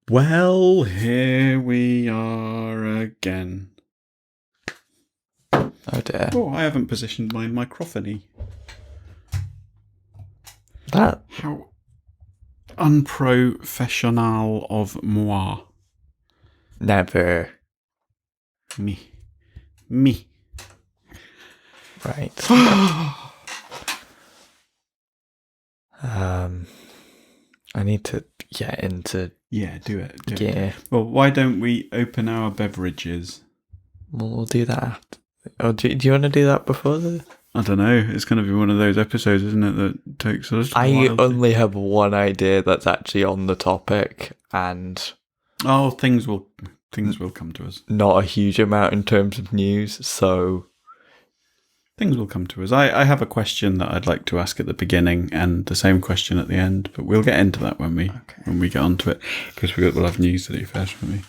Well, here we are again. Oh dear. Oh, I haven't positioned my microphony. That How unprofessional of moi. never. Me. Right. I need to get into Yeah, do it. gear. Well, why don't we open our beverages? We'll do that. Oh, do you want to do that before the? I don't know. It's going to be one of those episodes, isn't it, that takes a little while. I only have one idea that's actually on the topic, and Oh, things will come to us. not a huge amount in terms of news. So Things will come to us. I have a question that I'd like to ask at the beginning and the same question at the end, but we'll get into that when we get onto it, because we'll have news to do first for me.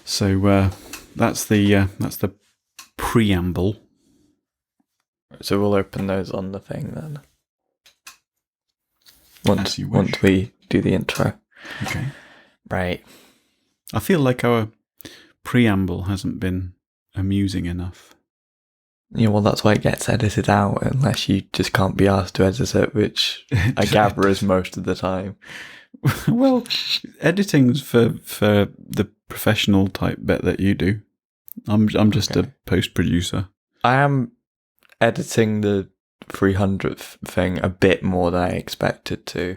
So that's the preamble. So we'll open those on the thing then. As you wish. Once we do the intro. Okay. Right. I feel like our preamble hasn't been amusing enough. Yeah, well, that's why it gets edited out, unless you just can't be asked to edit it, which I gather is most of the time. Well, editing's for the professional type bit that you do. I'm just a post producer. I am editing the 300th thing a bit more than I expected to.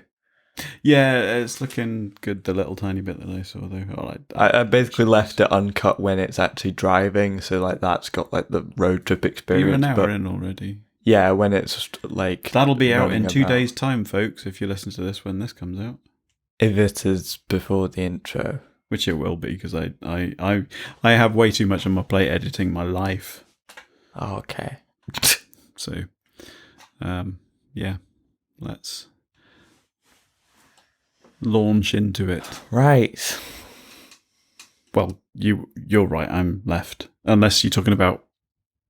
Yeah, it's looking good, the little tiny bit that I saw though. Oh, I basically left it uncut when it's actually driving, so like that's got like the road trip experience. You're an hour in already. Yeah, when it's like... That'll be out in 2 days' time, folks, if you listen to this when this comes out. If it is before the intro. Which it will be, because I have way too much on my plate editing my life. Oh, okay. So, yeah, let's launch into it. Right. Well, you're right, I'm left. Unless you're talking about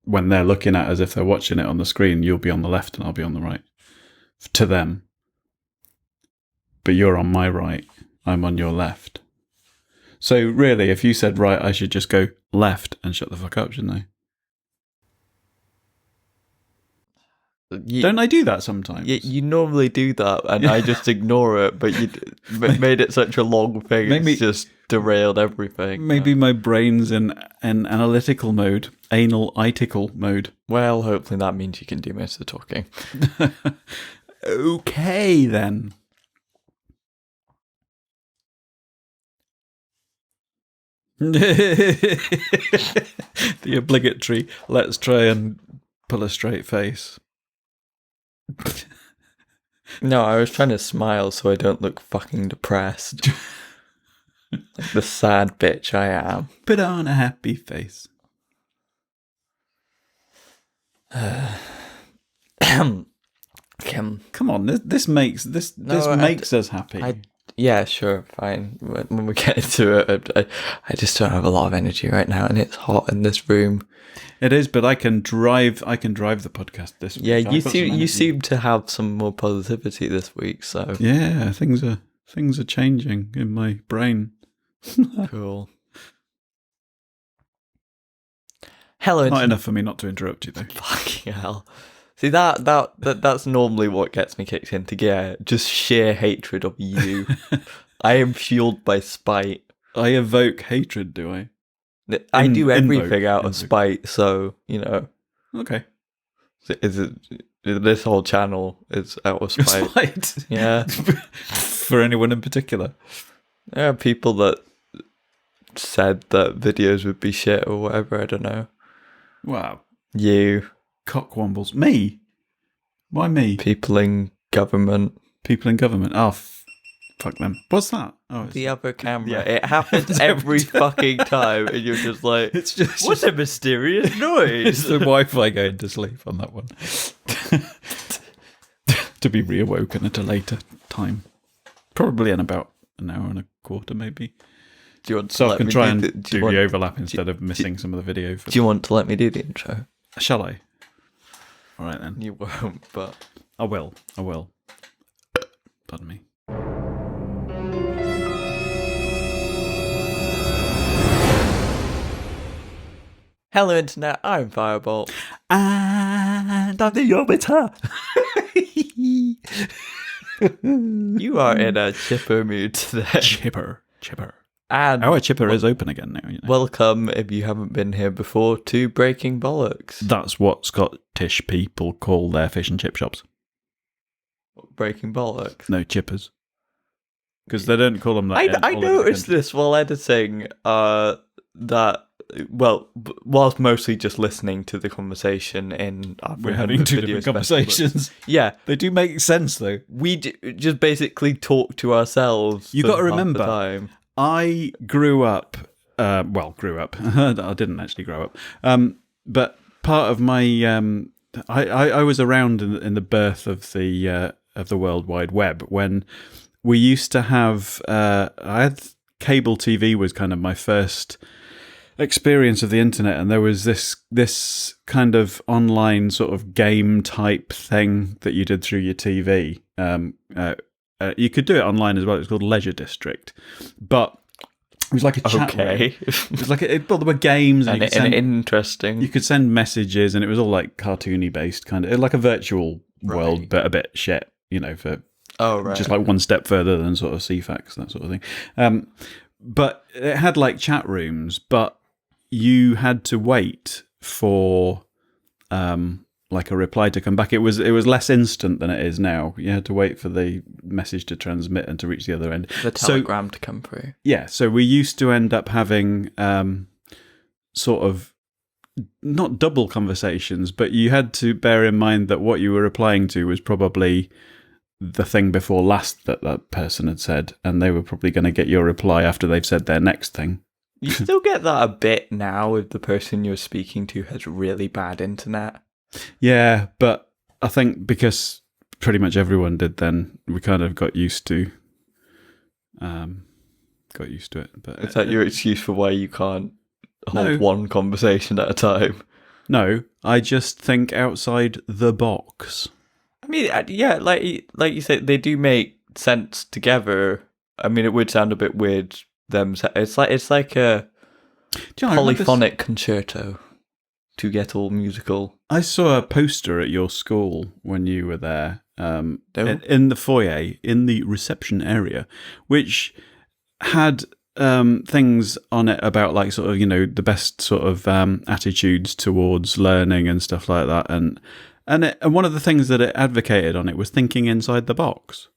when they're looking at us, if they're watching it on the screen, you'll be on the left and I'll be on the right. To them. But you're on my right, I'm on your left. So really, if you said right, I should just go left and shut the fuck up, shouldn't I? Don't I do that sometimes? You normally do that, and I just ignore it, but you made it such a long thing, it's just derailed everything. Maybe my brain's in an analytical mode, anal-itical mode. Well, hopefully that means you can do most of the talking. Okay, then. The obligatory, let's try and pull a straight face. No, I was trying to smile so I don't look fucking depressed. Like the sad bitch I am. Put on a happy face. Kim. Come on, this makes us happy. Yeah, sure, fine. When we get into it, I just don't have a lot of energy right now, and it's hot in this room. It is, but I can drive the podcast this week. Yeah, you seem to have some more positivity this week, so yeah, things are changing in my brain. Cool. Hello. Not enough for me not to interrupt you though. Fucking hell. See that's normally what gets me kicked into gear. Just sheer hatred of you. I am fueled by spite. I evoke hatred, do I? I do everything out of spite, so, you know. Okay. This whole channel is out of spite. Yeah. For anyone in particular? There are people that said that videos would be shit or whatever, I don't know. Wow. You. Cockwombles. Me? Why me? People in government. People in government. Oh, fuck them. What's that? Oh, the other camera. Yeah. It happens every fucking time, and you're just like, it's just what's a mysterious noise? It's the Wi-Fi going to sleep on that one. To be reawoken at a later time. Probably in about an hour and a quarter, maybe. Do you want to so I can try and do the overlap instead of missing some of the video. Do you want to let me do the intro? Shall I? All right then. You won't, but I will. Pardon me. Hello, Internet. I'm Firebolt. And I'm the Orbiter. You are in a chipper mood today. Chipper. And Our chipper is open again now. You know. welcome, if you haven't been here before, to Breaking Bollocks. That's what Scottish people call their fish and chip shops. Breaking Bollocks. No, chippers. Because they don't call them that. I noticed this while editing, whilst mostly just listening to the conversation in our We're having two different conversations. Yeah. They do make sense, though. We just basically talk to ourselves. You for got to half the remember, time. I grew up. I didn't actually grow up. But part of my, I was around in the birth of the World Wide Web when we used to have. I had cable TV was kind of my first experience of the internet, and there was this kind of online sort of game type thing that you did through your TV. You could do it online as well. It was called Leisure District, but it was like a chat room. It was like there were games and interesting. You could send messages, and it was all like cartoony based, kind of like a virtual world, but a bit shit. You know, for just like one step further than sort of CFAX, that sort of thing. But it had like chat rooms, but you had to wait for like a reply to come back. It was less instant than it is now. You had to wait for the message to transmit and to reach the other end. The telegram to come through. Yeah, so we used to end up having sort of not double conversations, but you had to bear in mind that what you were replying to was probably the thing before last that person had said, and they were probably going to get your reply after they've said their next thing. You still get that a bit now if the person you're speaking to has really bad internet. Yeah, but I think because pretty much everyone did then, we kind of got used to it. But is that your excuse for why you can't hold one conversation at a time? No, I just think outside the box. I mean, yeah, like you said, they do make sense together. I mean, it would sound a bit weird. It's like a polyphonic concerto to get all musical. I saw a poster at your school when you were there, in the foyer, in the reception area, which had things on it about like sort of, you know, the best sort of attitudes towards learning and stuff like that, and one of the things that it advocated on it was thinking inside the box.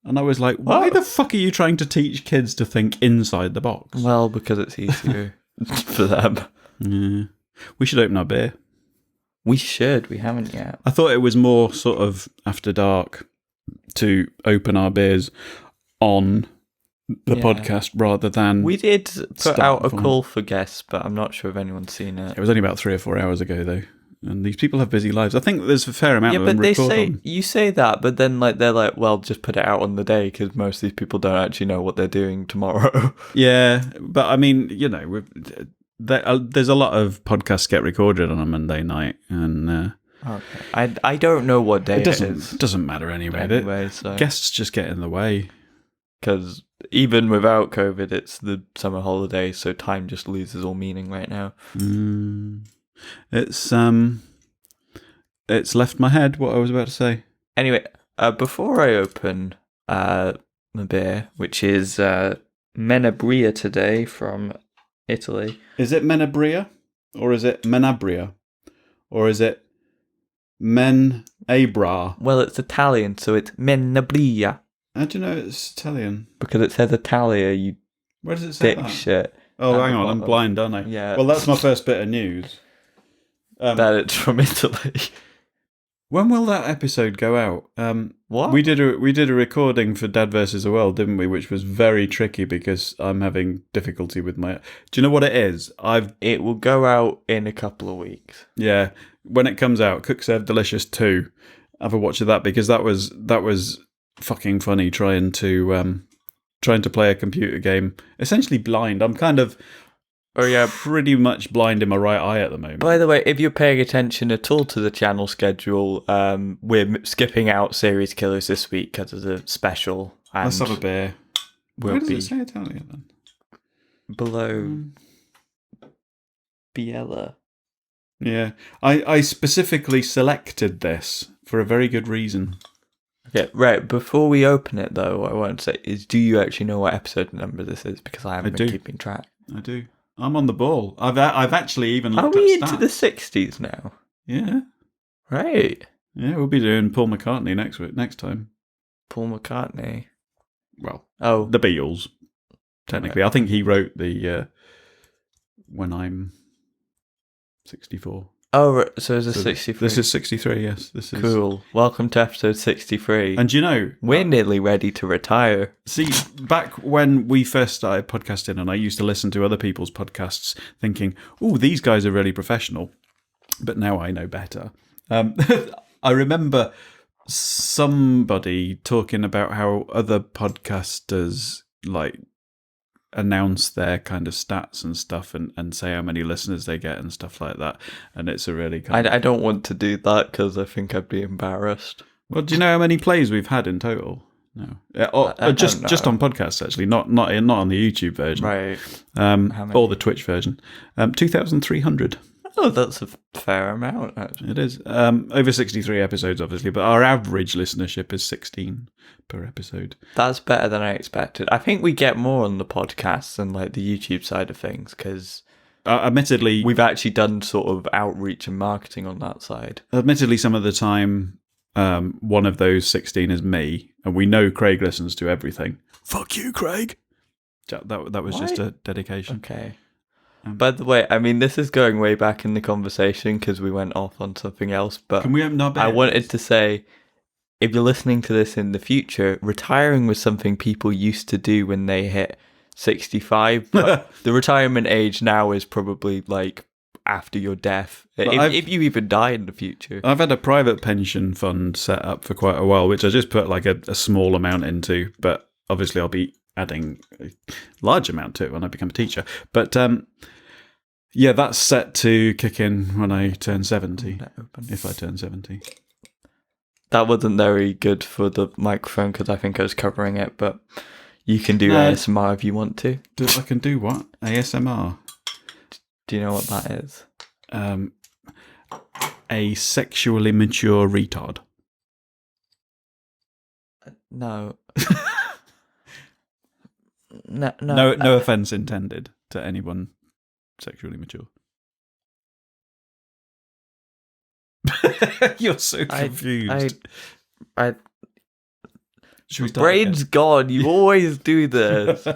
And I was like, why the fuck are you trying to teach kids to think inside the box? Well, because it's easier for them. Yeah. We should open our beer. We should. We haven't yet. I thought it was more sort of after dark to open our beers on the podcast rather than... We did put out a call for guests, but I'm not sure if anyone's seen it. It was only about 3 or 4 hours ago, though. And these people have busy lives. I think there's a fair amount of them record on. Yeah, but you say that, but then they're like, well, just put it out on the day because most of these people don't actually know what they're doing tomorrow. Yeah, but I mean, you know, there's a lot of podcasts get recorded on a Monday night, and okay. I don't know what day it is. It doesn't matter anyway. So. Guests just get in the way. Because even without COVID, it's the summer holidays, so time just loses all meaning right now. It's left my head what I was about to say. Anyway, before I open the beer, which is Menabrea today from Italy. Is it Menabrea? Or is it Menabrea? Or is it Menabra? Well, it's Italian, so it's Menabrea. How do you know it's Italian? Because it says Italia, you Where does it say dick that? shit. Oh, hang on, I'm blind, aren't I? Yeah. Well, that's my first bit of news. That it's from Italy. When will that episode go out? What? We did a recording for Dad vs. the World, didn't we? Which was very tricky because I'm having difficulty with my... Do you know what it is? It will go out in a couple of weeks. Yeah. When it comes out, Cook Serve Delicious 2. Have a watch of that because that was fucking funny trying to play a computer game. Essentially blind. I'm kind of... Oh yeah, pretty much blind in my right eye at the moment. By the way, if you're paying attention at all to the channel schedule, we're skipping out Series Killers this week because of the special. And let's have a beer. Where does it say Italian then? Below Biella. Yeah. I specifically selected this for a very good reason. Okay, right. Before we open it, though, what I want to say is, do you actually know what episode number this is? Because I haven't been keeping track. I do. I'm on the ball. I've actually even looked Are up we stats. into the 60s now? Yeah. Right. Yeah, we'll be doing Paul McCartney next time. Paul McCartney. Well, oh, the Beatles. Technically, right. I think he wrote the When I'm 64. Oh, so is this 63? This is 63, yes. This is cool. Welcome to episode 63. And you know, we're nearly ready to retire. See, back when we first started podcasting, and I used to listen to other people's podcasts thinking, oh, these guys are really professional. But now I know better. I remember somebody talking about how other podcasters like announce their kind of stats and stuff and say how many listeners they get and stuff like that. And it's a really kind I don't want to do that because I think I'd be embarrassed. Well, do you know how many plays we've had in total? No, just on podcasts actually, not on the YouTube version, right? Or the Twitch version. 2,300. Oh, that's a fair amount, actually. It is. Over 63 episodes, obviously, but our average listenership is 16 per episode. That's better than I expected. I think we get more on the podcasts than like the YouTube side of things because, admittedly, we've actually done sort of outreach and marketing on that side. Admittedly, some of the time, one of those 16 is me, and we know Craig listens to everything. Fuck you, Craig. That was just a dedication. Okay. By the way, I mean, this is going way back in the conversation because we went off on something else, but can we open our beds? I wanted to say, if you're listening to this in the future, retiring was something people used to do when they hit 65, but the retirement age now is probably like after your death, if you even die in the future. I've had a private pension fund set up for quite a while, which I just put like a small amount into, but obviously I'll be adding a large amount to it when I become a teacher. But yeah, that's set to kick in when I turn 70. If I turn 70. That wasn't very good for the microphone because I think I was covering it, but you can do ASMR if you want to. I can do what? ASMR? Do you know what that is? A sexually mature retard. No. No offense intended to anyone sexually mature. You're so confused. Brain's gone. You always do this.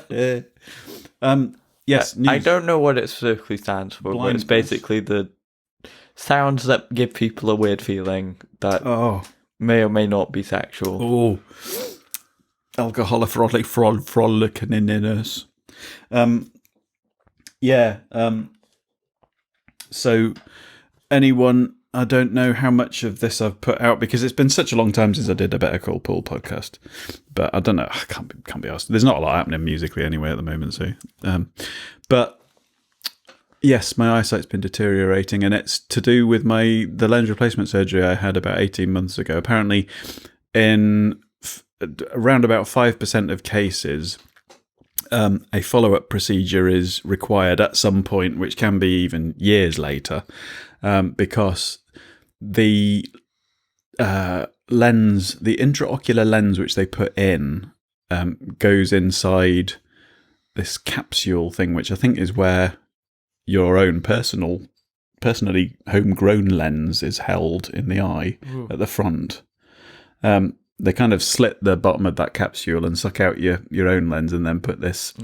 Yes. News. I don't know what it specifically stands for, but it's basically the sounds that give people a weird feeling that may or may not be sexual. Oh. Alcoholic frolicking in us. Yeah. So anyone, I don't know how much of this I've put out because it's been such a long time since I did a Better Call Paul podcast. But I don't know. I can't be asked. There's not a lot happening musically anyway at the moment. So, but yes, my eyesight's been deteriorating, and it's to do with the lens replacement surgery I had about 18 months ago. Apparently, in around about 5% of cases, a follow-up procedure is required at some point, which can be even years later, because the lens, the intraocular lens which they put in, goes inside this capsule thing, which I think is where your own personally homegrown lens is held in the eye. Ooh. At the front. They kind of slit the bottom of that capsule and suck out your own lens and then put this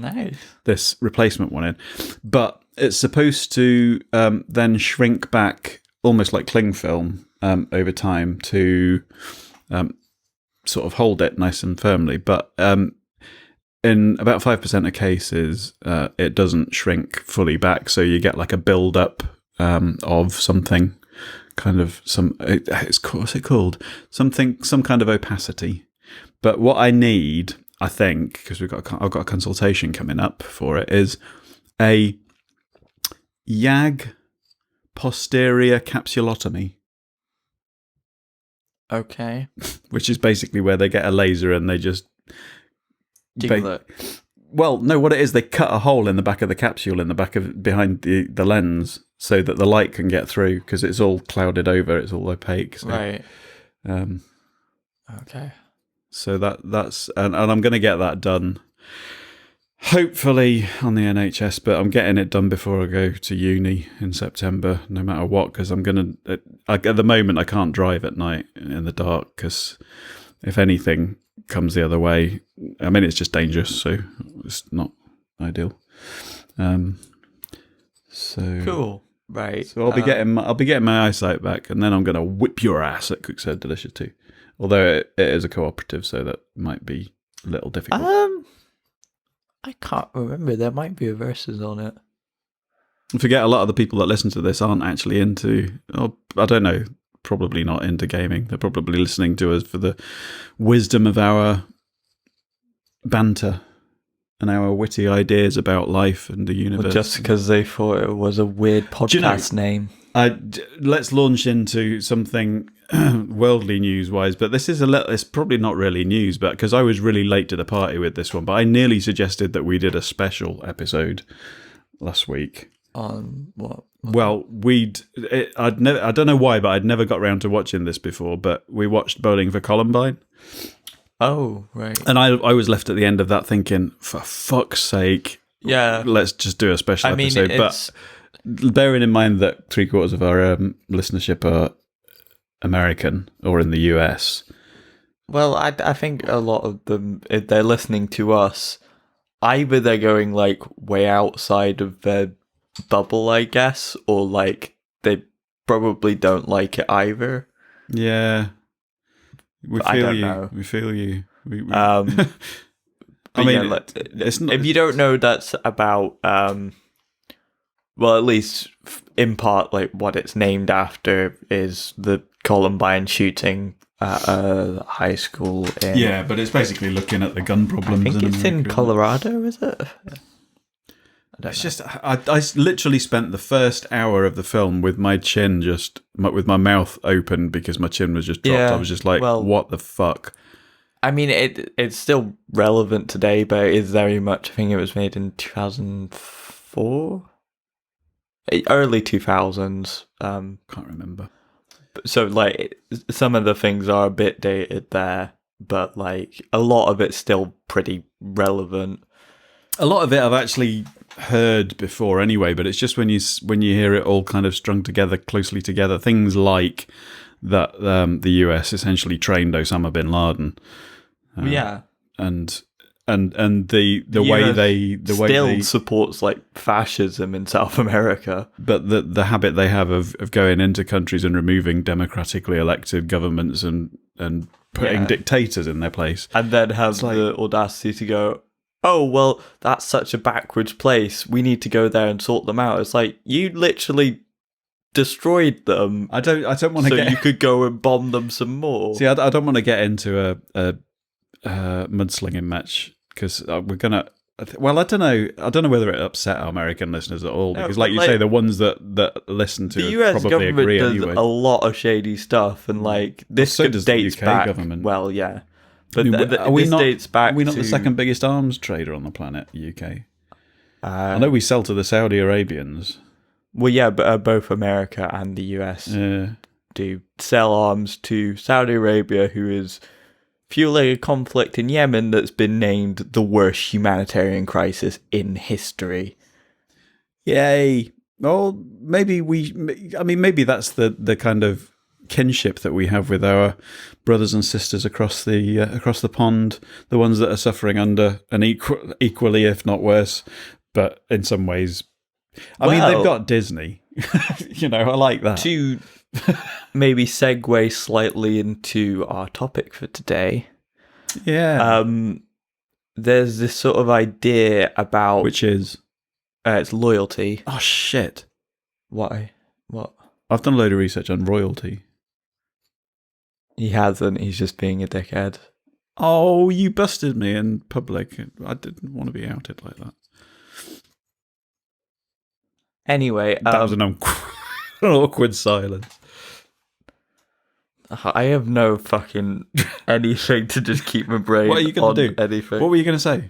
replacement one in. But it's supposed to then shrink back almost like cling film over time to sort of hold it nice and firmly. But in about 5% of cases, it doesn't shrink fully back. So you get like a build-up of something. Kind of what's it called? Some kind of opacity. But what I need, I think, because I've got a consultation coming up for it, is a YAG posterior capsulotomy. Okay. Which is basically where they get a laser and they just Well, no, what it is, they cut a hole in the back of the capsule behind the lens so that the light can get through because it's all clouded over, it's all opaque. So, Right. Um, Okay. So that's and I'm going to get that done. Hopefully on the NHS, but I'm getting it done before I go to uni in September, no matter what, because I'm going to... At the moment, I can't drive at night in the dark, because if anything comes the other way, I mean, it's just dangerous, so it's not ideal. So Cool. Right. So I'll be getting my eyesight back, and then I'm going to whip your ass at Cook Said Delicious too. Although it is a cooperative, so that might be a little difficult. I can't remember. There might be verses on it. I forget a lot of the people that listen to this aren't actually into, I don't know, probably not into gaming. They're probably listening to us for the wisdom of our banter and our witty ideas about life and the universe. Well, just because they thought it was a weird podcast name. Let's launch into something worldly news-wise, but this is it's probably not really news, but because I was really late to the party with this one, but I nearly suggested that we did a special episode last week. On what? Well, I don't know why, but I'd never got around to watching this before, but we watched Bowling for Columbine. Oh, right. And I was left at the end of that thinking, for fuck's sake, let's just do a special episode. But bearing in mind that 3/4 of our listenership are American or in the US. Well, I think a lot of them, if they're listening to us, either they're going like way outside of their bubble, I guess, or like they probably don't like it either. Yeah. We feel you. Know. We feel you. I mean, it's not, if you don't know, that's about, well, at least in part, like what it's named after is the Columbine shooting at a high school. Yeah, but it's basically looking at the gun problems. I think it's in Colorado, is it? I literally spent the first hour of the film with my chin with my mouth open because my chin was just dropped. I was just like, what the fuck? I mean, it's still relevant today, but it is very much, I think it was made in 2004? Early 2000s. Can't remember. So, like, some of the things are a bit dated there, but, like, a lot of it's still pretty relevant. A lot of it I've actually heard before anyway, but it's just when you hear it all kind of strung together, closely together, things like that the US essentially trained Osama bin Laden. And the way they still supports like fascism in South America, but the habit they have of going into countries and removing democratically elected governments and putting dictators in their place, and then have the audacity to go, oh, well, that's such a backwards place, we need to go there and sort them out. It's like, you literally destroyed them. I don't want to you could go and bomb them some more. See, I don't want to get into a mudslinging match because we're gonna. Well, I don't know whether it upset our American listeners at all because, like you say, the ones that listen to the US probably government agree does anyway. A lot of shady stuff, and like this dates the UK back. Government. Well, yeah, but dates back. Are we not the second biggest arms trader on the planet? UK. I know we sell to the Saudi Arabians. Well, yeah, but both America and the US do sell arms to Saudi Arabia, who is fueling a conflict in Yemen that's been named the worst humanitarian crisis in history. Yay! Well, maybe maybe that's the kind of kinship that we have with our brothers and sisters across the pond, the ones that are suffering under an equally, if not worse, but in some ways. I mean, they've got Disney. I like that. To maybe segue slightly into our topic for today. Yeah. There's this sort of idea about... Which is? It's loyalty. Oh, shit. Why? What? I've done a load of research on royalty. He hasn't. He's just being a dickhead. Oh, you busted me in public. I didn't want to be outed like that. Anyway, that was an awkward silence. I have no fucking anything to just keep my brain. What are you going to do? Anything. What were you going to say?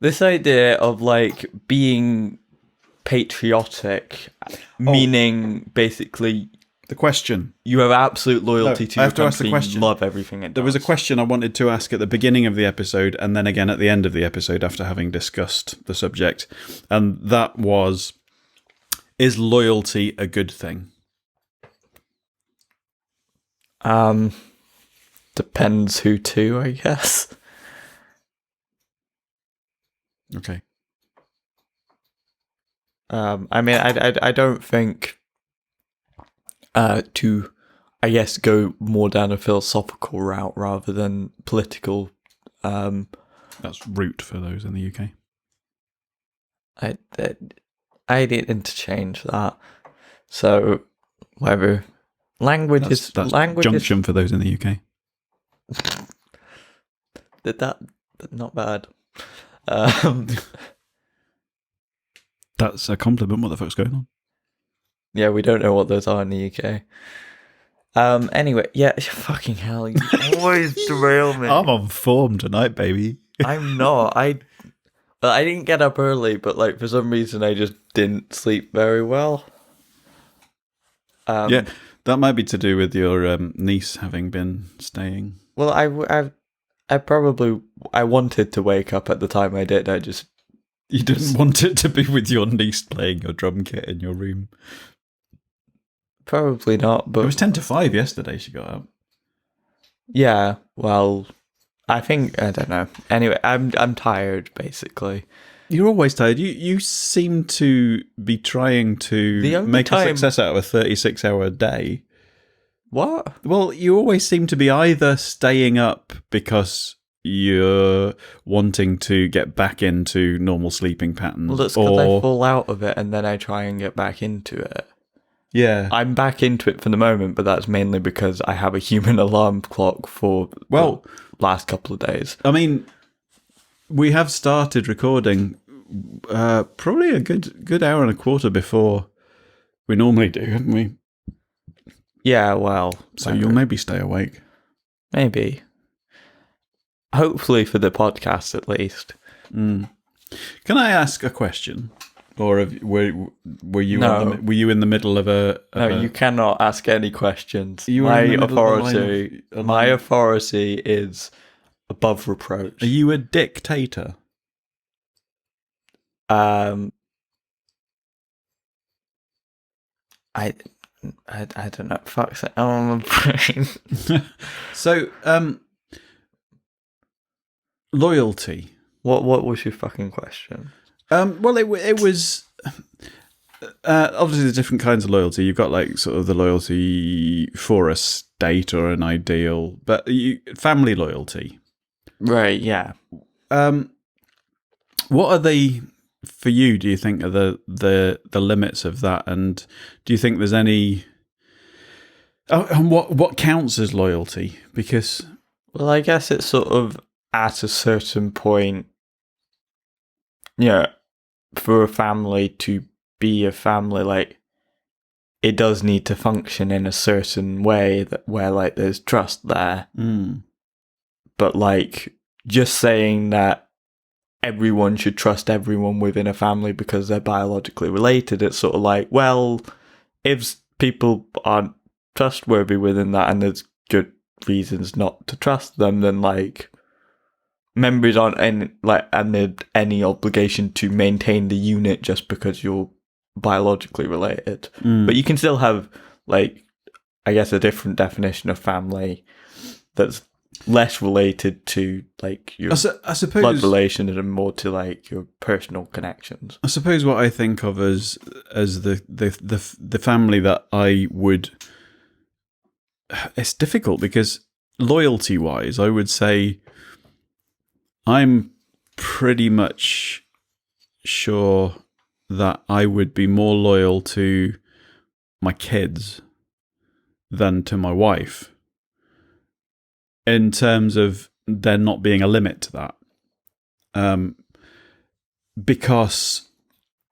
This idea of like being patriotic, meaning basically the question. You have absolute loyalty to I your have to ask the country. question. You love everything it does. There was a question I wanted to ask at the beginning of the episode and then again at the end of the episode after having discussed the subject. And that was, is loyalty a good thing? Depends who to, I guess. Okay. I mean, I don't think to, I guess, go more down a philosophical route rather than political. That's root for those in the UK. I did interchange that. So, whatever. Language That's language junction for those in the UK. Did that? Not bad. That's a compliment. What the fuck's going on? Yeah, we don't know what those are in the UK. Anyway, yeah, fucking hell, you always derail me. I'm on form tonight, baby. I'm not. I didn't get up early, but like for some reason I just didn't sleep very well. Yeah, that might be to do with your niece having been staying. Well, I wanted to wake up at the time I did. You didn't want it to be with your niece playing your drum kit in your room. Probably not, but it was 10 to 5 yesterday she got up. Yeah, well, I don't know. Anyway, I'm tired basically. You're always tired. You seem to be trying to make a success out of a 36-hour day. What? Well, you always seem to be either staying up because you're wanting to get back into normal sleeping patterns. Well, that's because I fall out of it and then I try and get back into it. Yeah. I'm back into it for the moment, but that's mainly because I have a human alarm clock for the last couple of days. I mean, we have started recording probably a good hour and a quarter before we normally do, haven't we? Yeah, well. So you'll maybe stay awake. Maybe. Hopefully for the podcast, at least. Can I ask a question? Or were you No. were you in the middle of a? No, you cannot ask any questions. You were in the middle of a line My authority is above reproach. Are you a dictator? I don't know. Fuck's sake. Oh, my brain. So, loyalty. What was your fucking question? Well, it was obviously there's different kinds of loyalty. You've got like sort of the loyalty for a state or an ideal, but family loyalty, right? Yeah. What are they for you? Do you think are the limits of that, and do you think there's any? Oh, and what counts as loyalty? Because well, I guess it's sort of at a certain point. Yeah. For a family to be a family, like it does need to function in a certain way where like there's trust there. But like just saying that everyone should trust everyone within a family because they're biologically related, it's sort of like, well, if people aren't trustworthy within that and there's good reasons not to trust them, then like members aren't under any obligation to maintain the unit just because you're biologically related. But you can still have, like, I guess, a different definition of family that's less related to like your I suppose blood relations and more to like your personal connections. I suppose what I think of as the family that I would. It's difficult because loyalty wise, I would say. I'm pretty much sure that I would be more loyal to my kids than to my wife in terms of there not being a limit to that. Because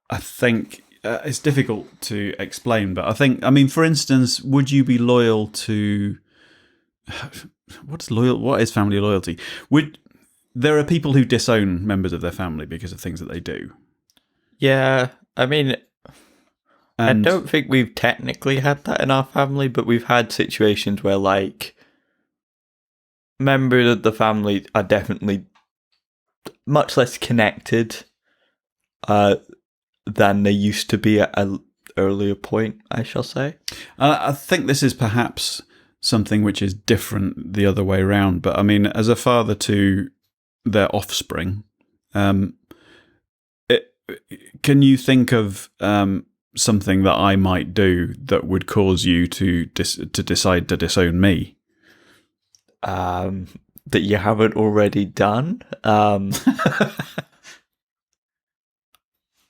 I think it's difficult to explain, but I mean, for instance, would you be loyal to what is family loyalty? there are people who disown members of their family because of things that they do. Yeah, I mean, I And don't think we've technically had that in our family, but we've had situations where, like, members of the family are definitely much less connected than they used to be at an earlier point, I shall say. I think this is perhaps something which is different the other way around. But I mean, as a father to their offspring, can you think of something that I might do that would cause you to decide to disown me? That you haven't already done?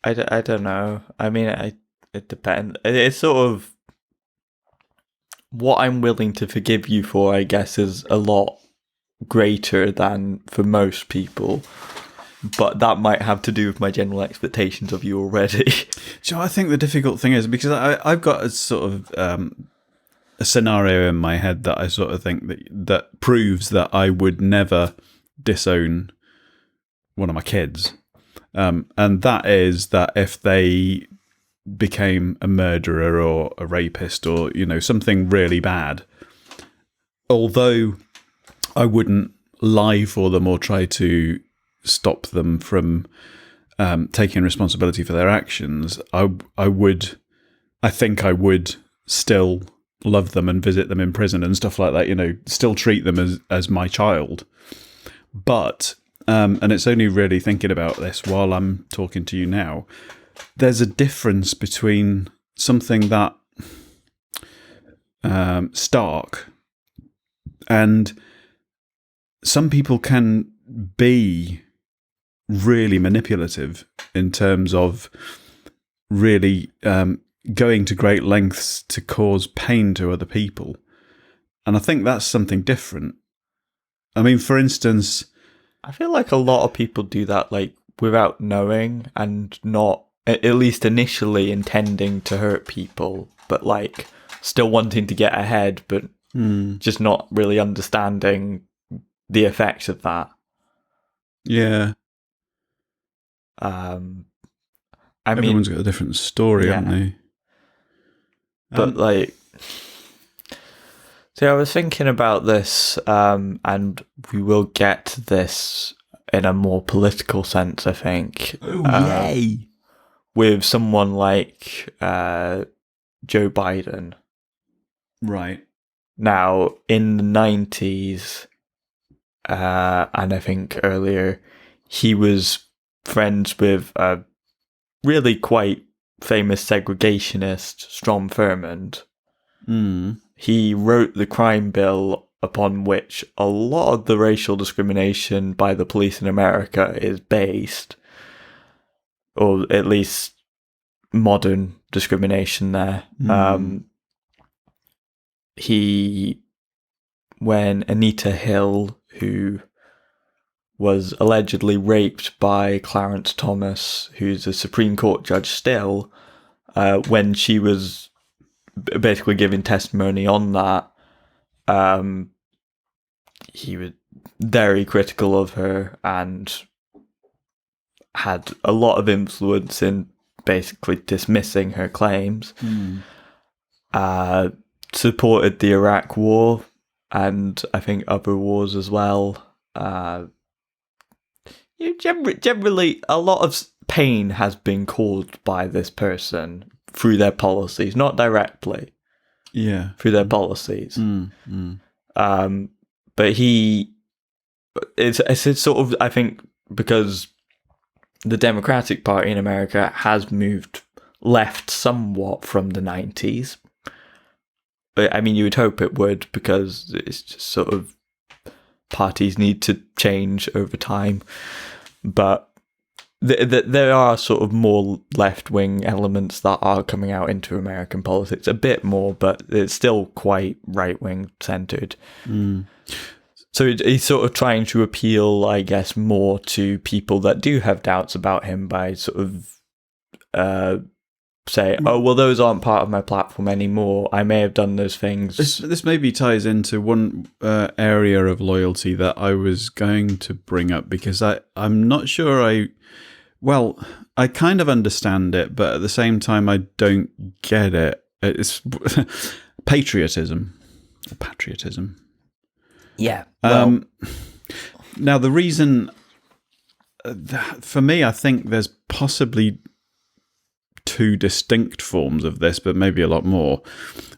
I don't know. I mean, it depends. It's sort of what I'm willing to forgive you for, I guess, is a lot greater than for most people. But that might have to do with my general expectations of you already. So I think the difficult thing is because I've got a sort of a scenario in my head that I sort of think that proves that I would never disown one of my kids. And that is that if they became a murderer or a rapist or, something really bad, although I wouldn't lie for them or try to stop them from taking responsibility for their actions, I think I would still love them and visit them in prison and stuff like that, still treat them as my child. But and it's only really thinking about this while I'm talking to you now, there's a difference between something that stark, and some people can be really manipulative in terms of really going to great lengths to cause pain to other people. And I think that's something different. I mean, for instance, I feel like a lot of people do that, like, without knowing and not, at least initially, intending to hurt people, but, like, still wanting to get ahead, but just not really understanding the effects of that. Yeah. Everyone's got a different story, haven't they? But, like... So I was thinking about this, and we will get to this in a more political sense, I think. Oh, yay! With someone like Joe Biden. Right. Now, in the 90s, and I think earlier, he was friends with a really quite famous segregationist, Strom Thurmond. He wrote the crime bill upon which a lot of the racial discrimination by the police in America is based, or at least modern discrimination there. When Anita Hill, who was allegedly raped by Clarence Thomas, who's a Supreme Court judge still, when she was basically giving testimony on that, he was very critical of her and had a lot of influence in basically dismissing her claims. Supported the Iraq War and I think other wars as well. Generally, a lot of pain has been caused by this person through their policies, not directly. Yeah. Through their policies. But it's sort of, I think, because the Democratic Party in America has moved left somewhat from the 90s. I mean, you would hope it would, because it's just sort of parties need to change over time. But there are sort of more left-wing elements that are coming out into American politics, a bit more, but it's still quite right-wing centered. So he's sort of trying to appeal, I guess, more to people that do have doubts about him by sort of say, oh, well, those aren't part of my platform anymore. I may have done those things. This maybe ties into one area of loyalty that I was going to bring up, because I'm not sure I kind of understand it, but at the same time, I don't get it. It's patriotism. Yeah. Well, now, the reason for me, I think there's possibly two distinct forms of this, but maybe a lot more.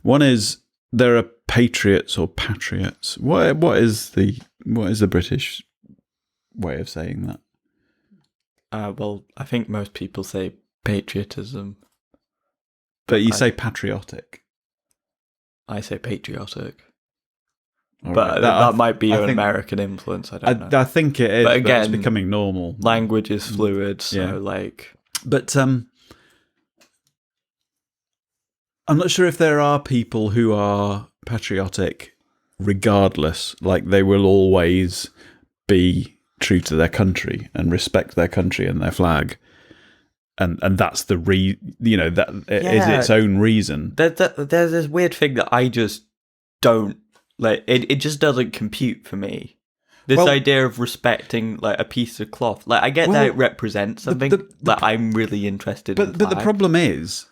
One is there are patriots or patriots. What is the British way of saying that? well, I think most people say patriotism. But you say patriotic. I say patriotic. All but right. that might be an American influence. I don't know. I think it is, but again, it's becoming normal. Language is fluid, so Yeah. like... But I'm not sure if there are people who are patriotic regardless. Like, they will always be true to their country and respect their country and their flag. And that's the that is its own reason. There's this weird thing that I just don't like. It just doesn't compute for me. This idea of respecting like a piece of cloth. Like, I get that it represents something that I'm really interested in. But the problem is,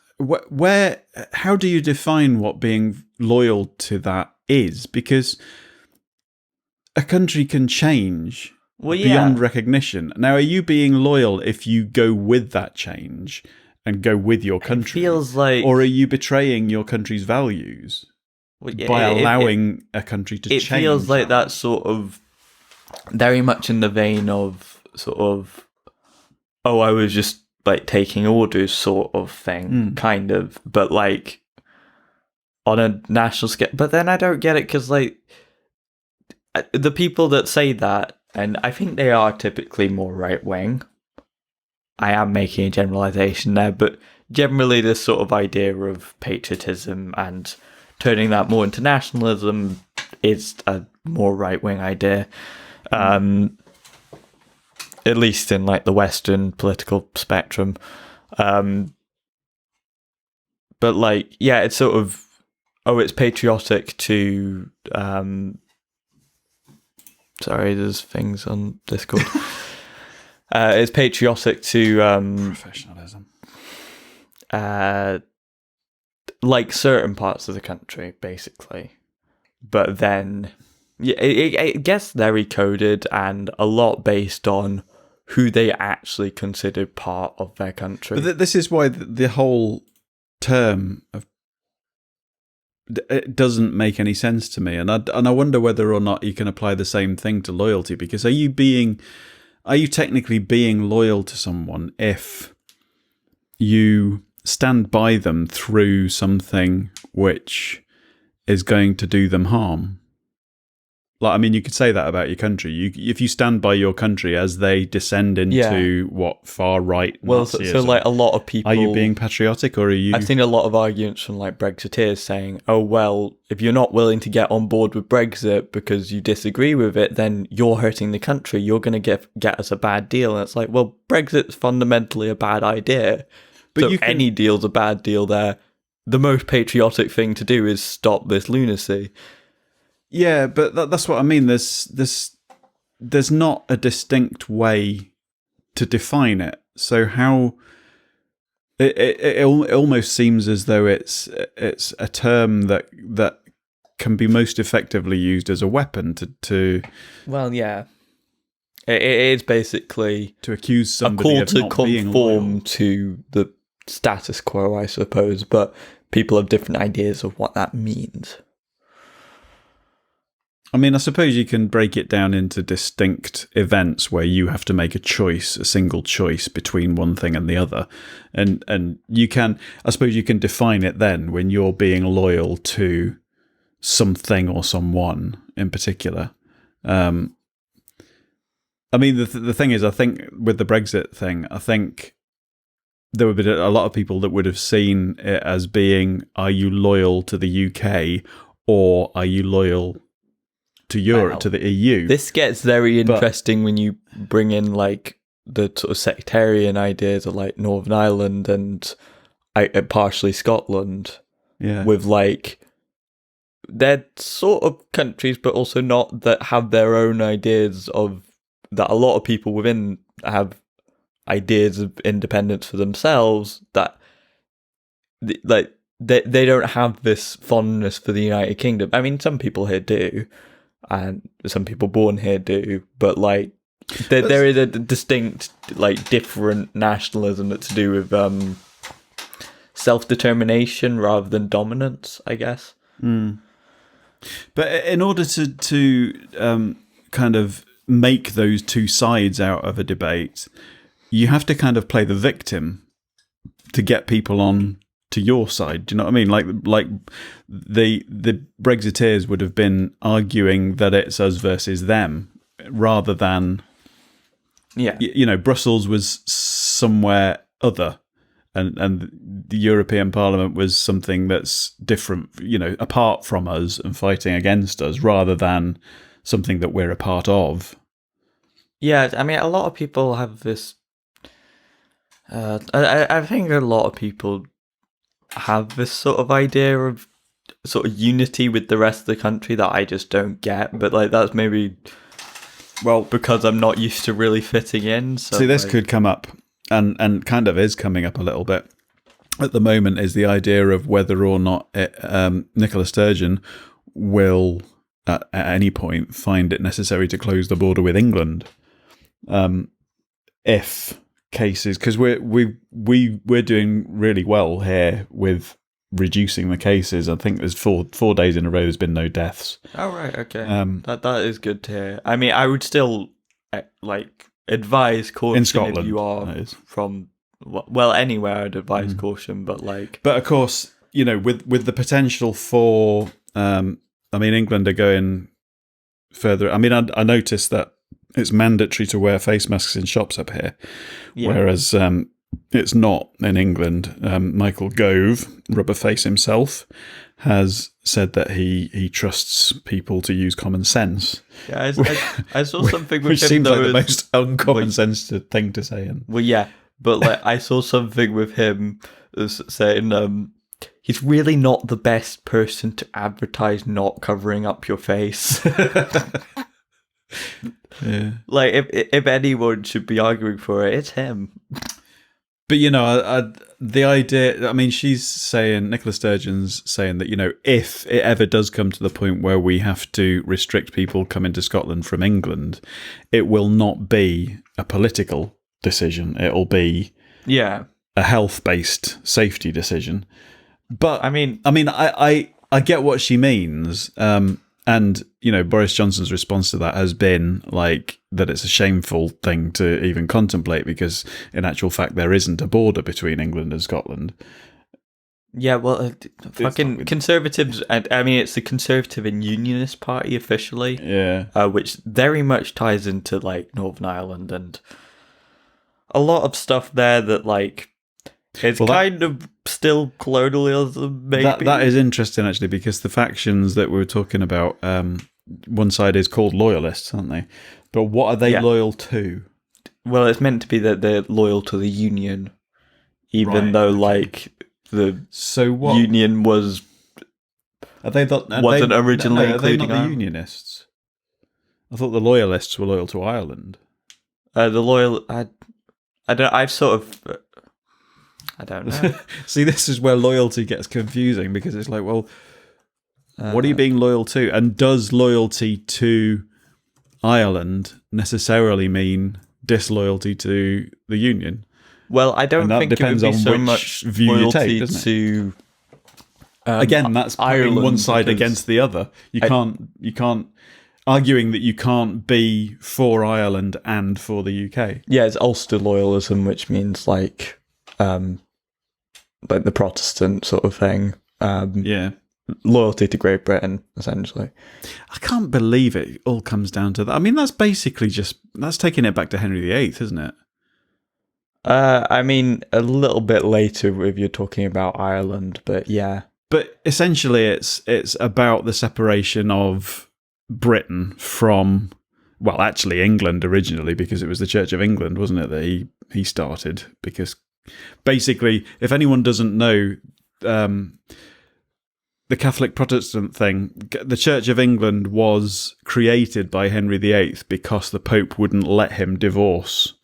how do you define what being loyal to that is? Because a country can change beyond recognition. Now, are you being loyal if you go with that change and go with your country? It feels like... Or are you betraying your country's values by allowing a country to change? It feels like that's sort of very much in the vein of sort of, oh, I was just like taking orders sort of thing, kind of, but like on a national scale. But then I don't get it, because like the people that say that, and I think they are typically more right-wing. I am making a generalisation there, but generally this sort of idea of patriotism and turning that more into nationalism is a more right-wing idea. At least in like the Western political spectrum. But like, yeah, it's sort of, it's patriotic to... Sorry, there's things on Discord. It's patriotic to professionalism, like certain parts of the country, basically. But then, yeah, it gets very coded and a lot based on who they actually considered part of their country. But this is why the whole term of it doesn't make any sense to me, and I wonder whether or not you can apply the same thing to loyalty. Because are you technically being loyal to someone if you stand by them through something which is going to do them harm? Like, I mean, you could say that about your country. If you stand by your country as they descend into far right. Well, so like a lot of people, are you being patriotic, or are you? I've seen a lot of arguments from like Brexiteers saying, "Oh well, if you're not willing to get on board with Brexit because you disagree with it, then you're hurting the country. You're going to get us a bad deal." And it's like, well, Brexit's fundamentally a bad idea. But so any deal's a bad deal there. The most patriotic thing to do is stop this lunacy. Yeah, but that's what I mean. There's not a distinct way to define it. So how it almost seems as though it's a term that can be most effectively used as a weapon to. Well, yeah, it is basically to accuse somebody a of call not to being conform loyal to the status quo, I suppose. But people have different ideas of what that means. I mean, I suppose you can break it down into distinct events where you have to make a single choice between one thing and the other. And you can, I suppose you can define it then when you're being loyal to something or someone in particular. I mean, the thing is, I think with the Brexit thing, I think there would be a lot of people that would have seen it as being, are you loyal to the UK or are you loyal to Europe, to the EU? This gets very interesting when you bring in like the sort of sectarian ideas of like Northern Ireland, and partially Scotland, Yeah. with like they're sort of countries, but also not, that have their own ideas of that. A lot of people within have ideas of independence for themselves that like they don't have this fondness for the United Kingdom. I mean, some people here do, and some people born here do, but like there is a distinct, like, different nationalism that's to do with self-determination rather than dominance, I guess. But in order to kind of make those two sides out of a debate, you have to kind of play the victim to get people on to your side. Do you know what I mean? Like the Brexiteers would have been arguing that it's us versus them, rather than, you know, Brussels was somewhere other, and the European Parliament was something that's different, you know, apart from us and fighting against us, rather than something that we're a part of. Yeah, I mean, a lot of people have this. I think a lot of people have this sort of idea of sort of unity with the rest of the country that I just don't get. But like, that's maybe, well, because I'm not used to really fitting in. So see, this could come up, and kind of is coming up a little bit at the moment, is the idea of whether or not Nicola Sturgeon will at any point find it necessary to close the border with England, if cases, because we're doing really well here with reducing the cases. I think there's four days in a row there's been no deaths. Oh, right, okay. That is good to hear. I mean, I would still like advise caution in Scotland, if you are from, well, anywhere. I'd advise caution, but of course, you know, with the potential for I mean, England are going further. I mean, I noticed that it's mandatory to wear face masks in shops up here, whereas it's not in England. Michael Gove, Rubber Face himself, has said that he trusts people to use common sense. Yeah, I saw something with which him, seems like the most uncommon sense thing to say. Well, yeah, but like I saw something with him saying he's really not the best person to advertise not covering up your face. Yeah. Like, if anyone should be arguing for it, it's him. But, you know, the idea, I mean, she's saying, Nicola Sturgeon's saying that, you know, if it ever does come to the point where we have to restrict people coming to Scotland from England, it will not be a political decision. It'll be a health-based safety decision. But I mean, I get what she means. And, you know, Boris Johnson's response to that has been like that it's a shameful thing to even contemplate, because in actual fact there isn't a border between England and Scotland. Yeah, well, fucking Conservatives, and I mean, it's the Conservative and Unionist Party officially, which very much ties into like Northern Ireland and a lot of stuff there that like it's kind of still colonialism, maybe. That is interesting, actually, because the factions that we were talking about, one side is called loyalists, aren't they? But what are they loyal to? Well, it's meant to be that they're loyal to the Union, even though, like, the Union was... wasn't originally including the Unionists? I thought the loyalists were loyal to Ireland. I don't know. See, this is where loyalty gets confusing, because it's like, well, what are you being loyal to? And does loyalty to Ireland necessarily mean disloyalty to the Union? Well, I don't think it would be so much view loyalty you take, to... Again, that's putting one side against the other. You can't arguing that you can't be for Ireland and for the UK. Yeah, it's Ulster loyalism, which means like the Protestant sort of thing. Loyalty to Great Britain, essentially. I can't believe it all comes down to that. I mean, that's basically that's taking it back to Henry VIII, isn't it? I mean, a little bit later if you're talking about Ireland, but yeah. But essentially, it's about the separation of Britain from, well, actually England originally, because it was the Church of England, wasn't it, that he started, because basically, if anyone doesn't know, the Catholic Protestant thing, the Church of England was created by Henry VIII because the Pope wouldn't let him divorce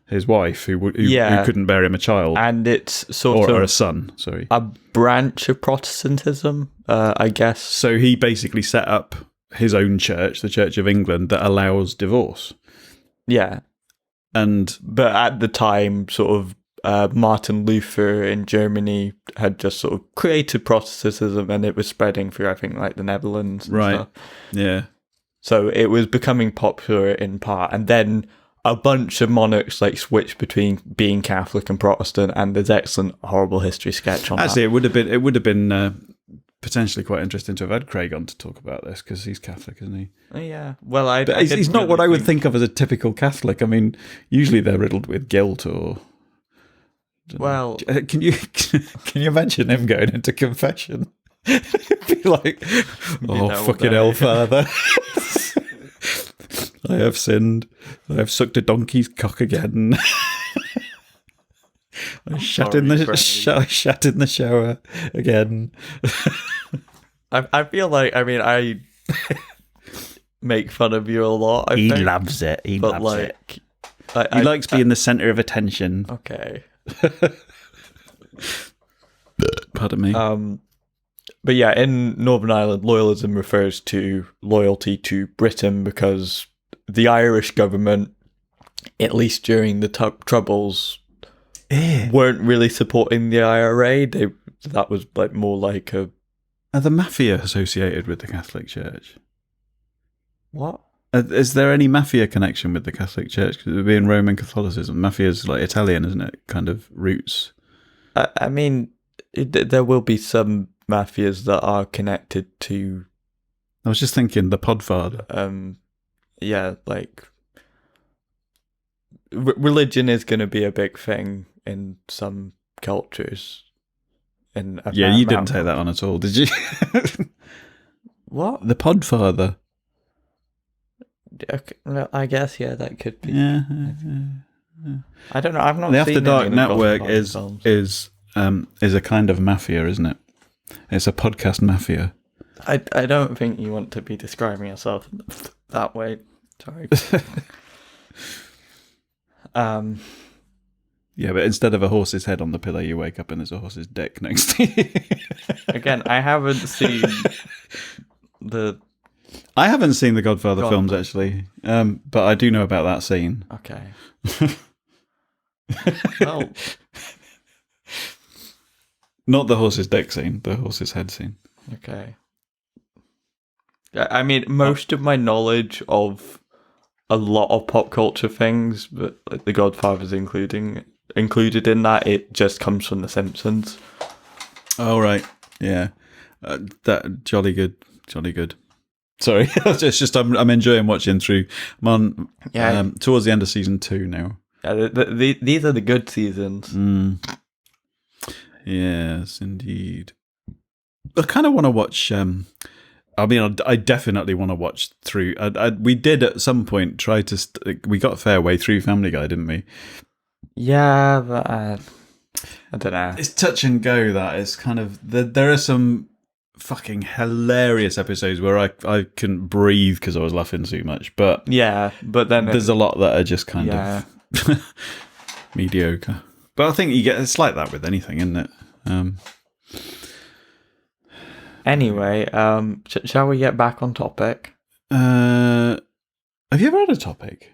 his wife, who couldn't bear him a child, and it's sort of a son. Sorry, a branch of Protestantism, I guess. So he basically set up his own church, the Church of England, that allows divorce. Yeah, but at the time, sort of. Martin Luther in Germany had just sort of created Protestantism, and it was spreading through, I think, like the Netherlands and stuff. Yeah. So it was becoming popular in part, and then a bunch of monarchs like switched between being Catholic and Protestant, and there's excellent horrible history sketch on Actually, that. it would have been potentially quite interesting to have had Craig on to talk about this, because he's Catholic, isn't he? Yeah. Well, he's not what I would think of as a typical Catholic. I mean, usually they're riddled with guilt or. Well, can you imagine him going into confession? Be like, fucking hell, Father, I have sinned. I have sucked a donkey's cock again. I shat in the shower again. I feel like, I mean, I make fun of you a lot. He loves it. He likes being the centre of attention. Okay. Pardon me. But yeah, in Northern Ireland, loyalism refers to loyalty to Britain, because the Irish government, at least during the Troubles, weren't really supporting the IRA. That was like more like a. Are the mafia associated with the Catholic Church? What? Is there any mafia connection with the Catholic Church? Because it would be in Roman Catholicism. Mafia is like Italian, isn't it? Kind of roots. I mean, there will be some mafias that are connected to. I was just thinking the Podfather. Yeah, like religion is going to be a big thing in some cultures. Yeah, you didn't take that on at all, did you? What? The Podfather. Okay, well, I guess, yeah, that could be. Yeah. I don't know. I've not. The seen After Dark any of the Network films. is a kind of mafia, isn't it? It's a podcast mafia. I don't think you want to be describing yourself that way. Sorry. Yeah, but instead of a horse's head on the pillow, you wake up and there's a horse's dick next to you. Again, I haven't seen the. I haven't seen the Godfather films, actually, but I do know about that scene. Okay. Well, not the horse's dick scene, the horse's head scene. Okay. I mean, most of my knowledge of a lot of pop culture things, but like The Godfather's included in that, it just comes from The Simpsons. Oh, right. Yeah. That jolly good. Sorry, it's just I'm enjoying watching through. I'm on towards the end of season 2 now. Yeah, these are the good seasons. Yes, indeed. I kind of want to watch. I mean, I definitely want to watch through. We did at some point try to. We got a fair way through Family Guy, didn't we? Yeah, but I don't know. It's touch and go. That is kind of. There are some fucking hilarious episodes where I couldn't breathe because I was laughing too much. But yeah, but then there's a lot that are just kind of mediocre. But I think it's like that with anything, isn't it? Anyway, shall we get back on topic? Have you ever had a topic?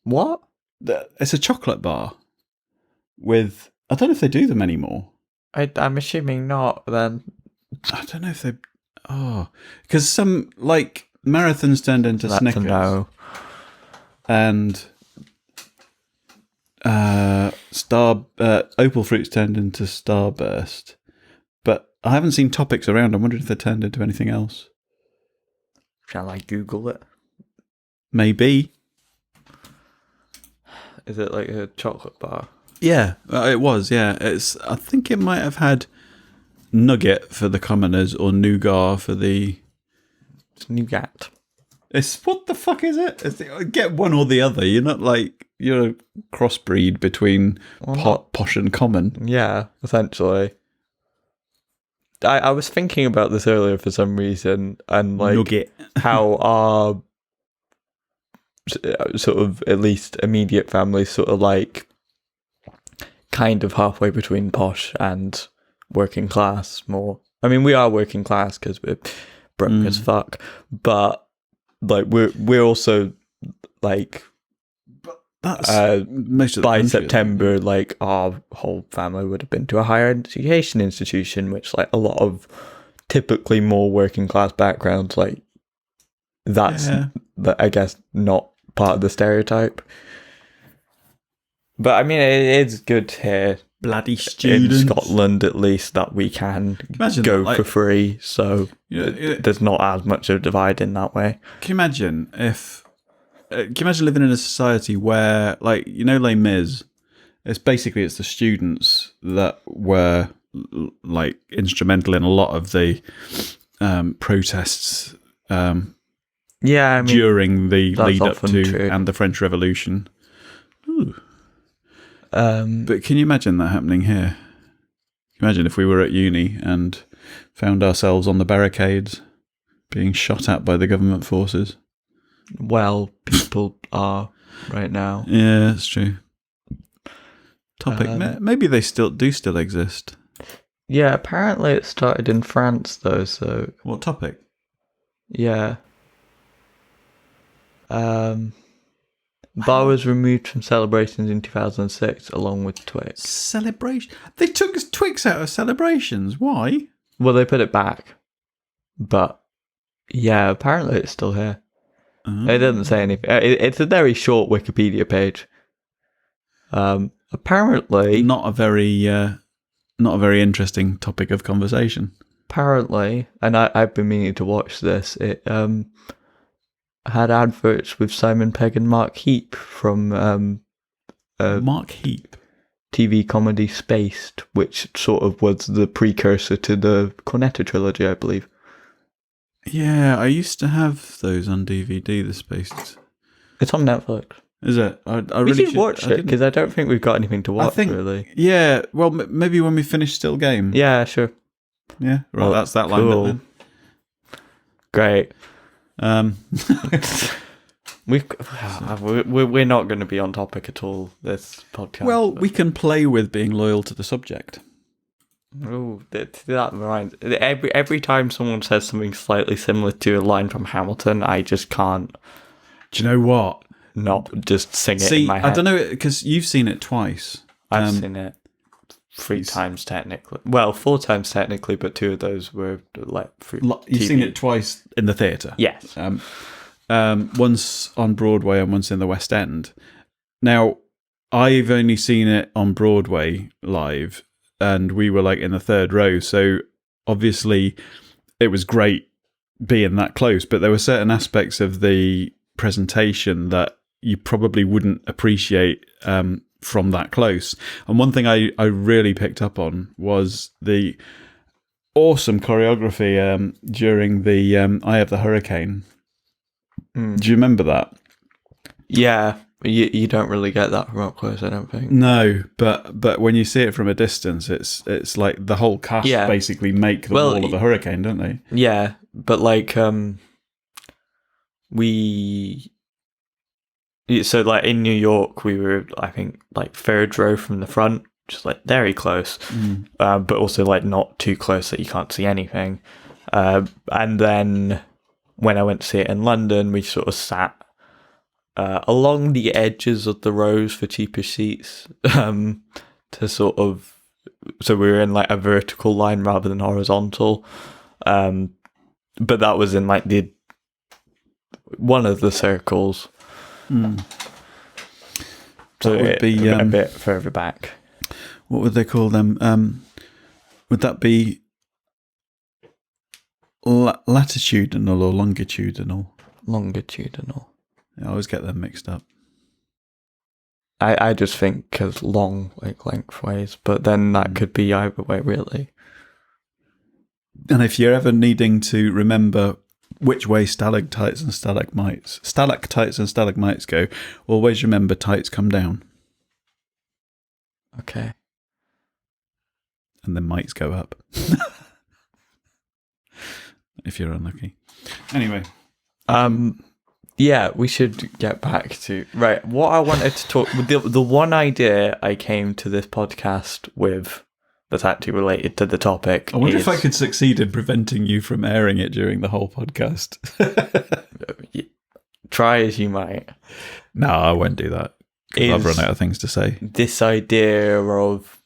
What? It's a chocolate bar with. I don't know if they do them anymore. I'm assuming not. Then I don't know if they. Oh, because some like marathons turned into Snickers. No. And Opal Fruits turned into Starburst. But I haven't seen topics around. I'm wondering if they turned into anything else. Shall I Google it? Maybe. Is it like a chocolate bar? Yeah, it was. Yeah, I think it might have had Nugget for the commoners or Nougat for the. It's Nougat. It's what the fuck is it? Get one or the other. You're not like you're a crossbreed between posh and common. Yeah, essentially. I was thinking about this earlier for some reason, and like Nugget. how our sort of at least immediate family sort of like kind of halfway between posh and working class more. I mean, we are working class because we're broke as fuck, but like we're also like that's most of the by country, September, like our whole family would have been to a higher education institution, which like a lot of typically more working class backgrounds, like that's I guess not part of the stereotype. But I mean, it is good here, bloody students in Scotland at least, that we can go for free. So there's not as much of a divide in that way. Can you imagine living in a society where, like, Les Mis, it's the students that were like instrumental in a lot of the protests during the lead up to and the French Revolution. Ooh. But can you imagine that happening here? Imagine if we were at uni and found ourselves on the barricades being shot at by the government forces. Well, people are right now. Yeah, that's true. Topic. Maybe they still exist. Yeah, apparently it started in France though, so... What topic? Yeah. Bar was removed from celebrations in 2006 along with Twix. Celebration? They took Twix out of celebrations. Why? Well, they put it back. But, yeah, apparently it's still here. It doesn't say anything. It's a very short Wikipedia page. Apparently... Not a very interesting topic of conversation. Apparently, and I've been meaning to watch this, it had adverts with Simon Pegg and Mark Heap from Mark Heap? TV comedy Spaced, which sort of was the precursor to the Cornetto trilogy, I believe. Yeah, I used to have those on DVD, the Spaced. It's on Netflix. Is it? I really should watch it, because I don't think we've got anything to watch, really. Yeah, well, maybe when we finish Still Game. Yeah, sure. Yeah, right, well, that's that lined up then. Great. We're not going to be on topic at all this podcast. Well, we can play with being loyal to the subject. Oh, that reminds. Every time someone says something slightly similar to a line from Hamilton, I just can't. Do you know what? Not just sing it in my head. I don't know, because you've seen it twice. I've seen it 3 times technically. Well, 4 times technically, but 2 of those were like through TV. You've seen it twice in the theatre? Yes. Once on Broadway and once in the West End. Now, I've only seen it on Broadway live, and we were like in the 3rd row, so obviously it was great being that close, but there were certain aspects of the presentation that you probably wouldn't appreciate from that close. And one thing I really picked up on was the awesome choreography during the Eye of the Hurricane. Do you remember that? Yeah, you don't really get that from up close, I don't think. No, but when you see it from a distance, it's like the whole cast basically make the wall of a hurricane, don't they? Yeah, but like so like in New York, we were, I think, like 3rd row from the front, just like very close, but also like not too close that you can't see anything. And then when I went to see it in London, we sort of sat along the edges of the rows for cheaper seats to sort of, so we were in like a vertical line rather than horizontal. But that was in like one of the circles. So it would be a bit further back. What would they call them? Would that be latitudinal or longitudinal? Longitudinal. I always get them mixed up. I just think because long, like lengthways, but then that could be either way, really. And if you're ever needing to remember which way stalactites and stalagmites go, always remember tights come down. Okay. And then mites go up. If you're unlucky. Anyway. Yeah, we should get back to... Right, what I wanted to talk... The one idea I came to this podcast with that's actually related to the topic I wonder if I could succeed in preventing you from airing it during the whole podcast. Try as you might. No, I won't do that. I've run out of things to say. This idea of...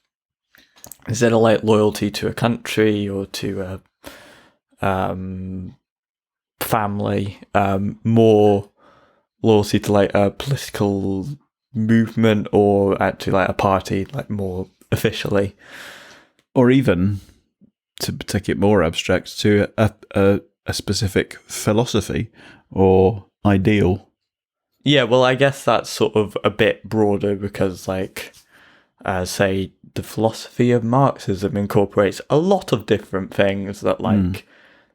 instead of like loyalty to a country or to a family, more loyalty to like a political movement or actually like a party, like more officially. Or even, to take it more abstract, to a specific philosophy or ideal. Yeah, well, I guess that's sort of a bit broader because, like, say, the philosophy of Marxism incorporates a lot of different things that, like,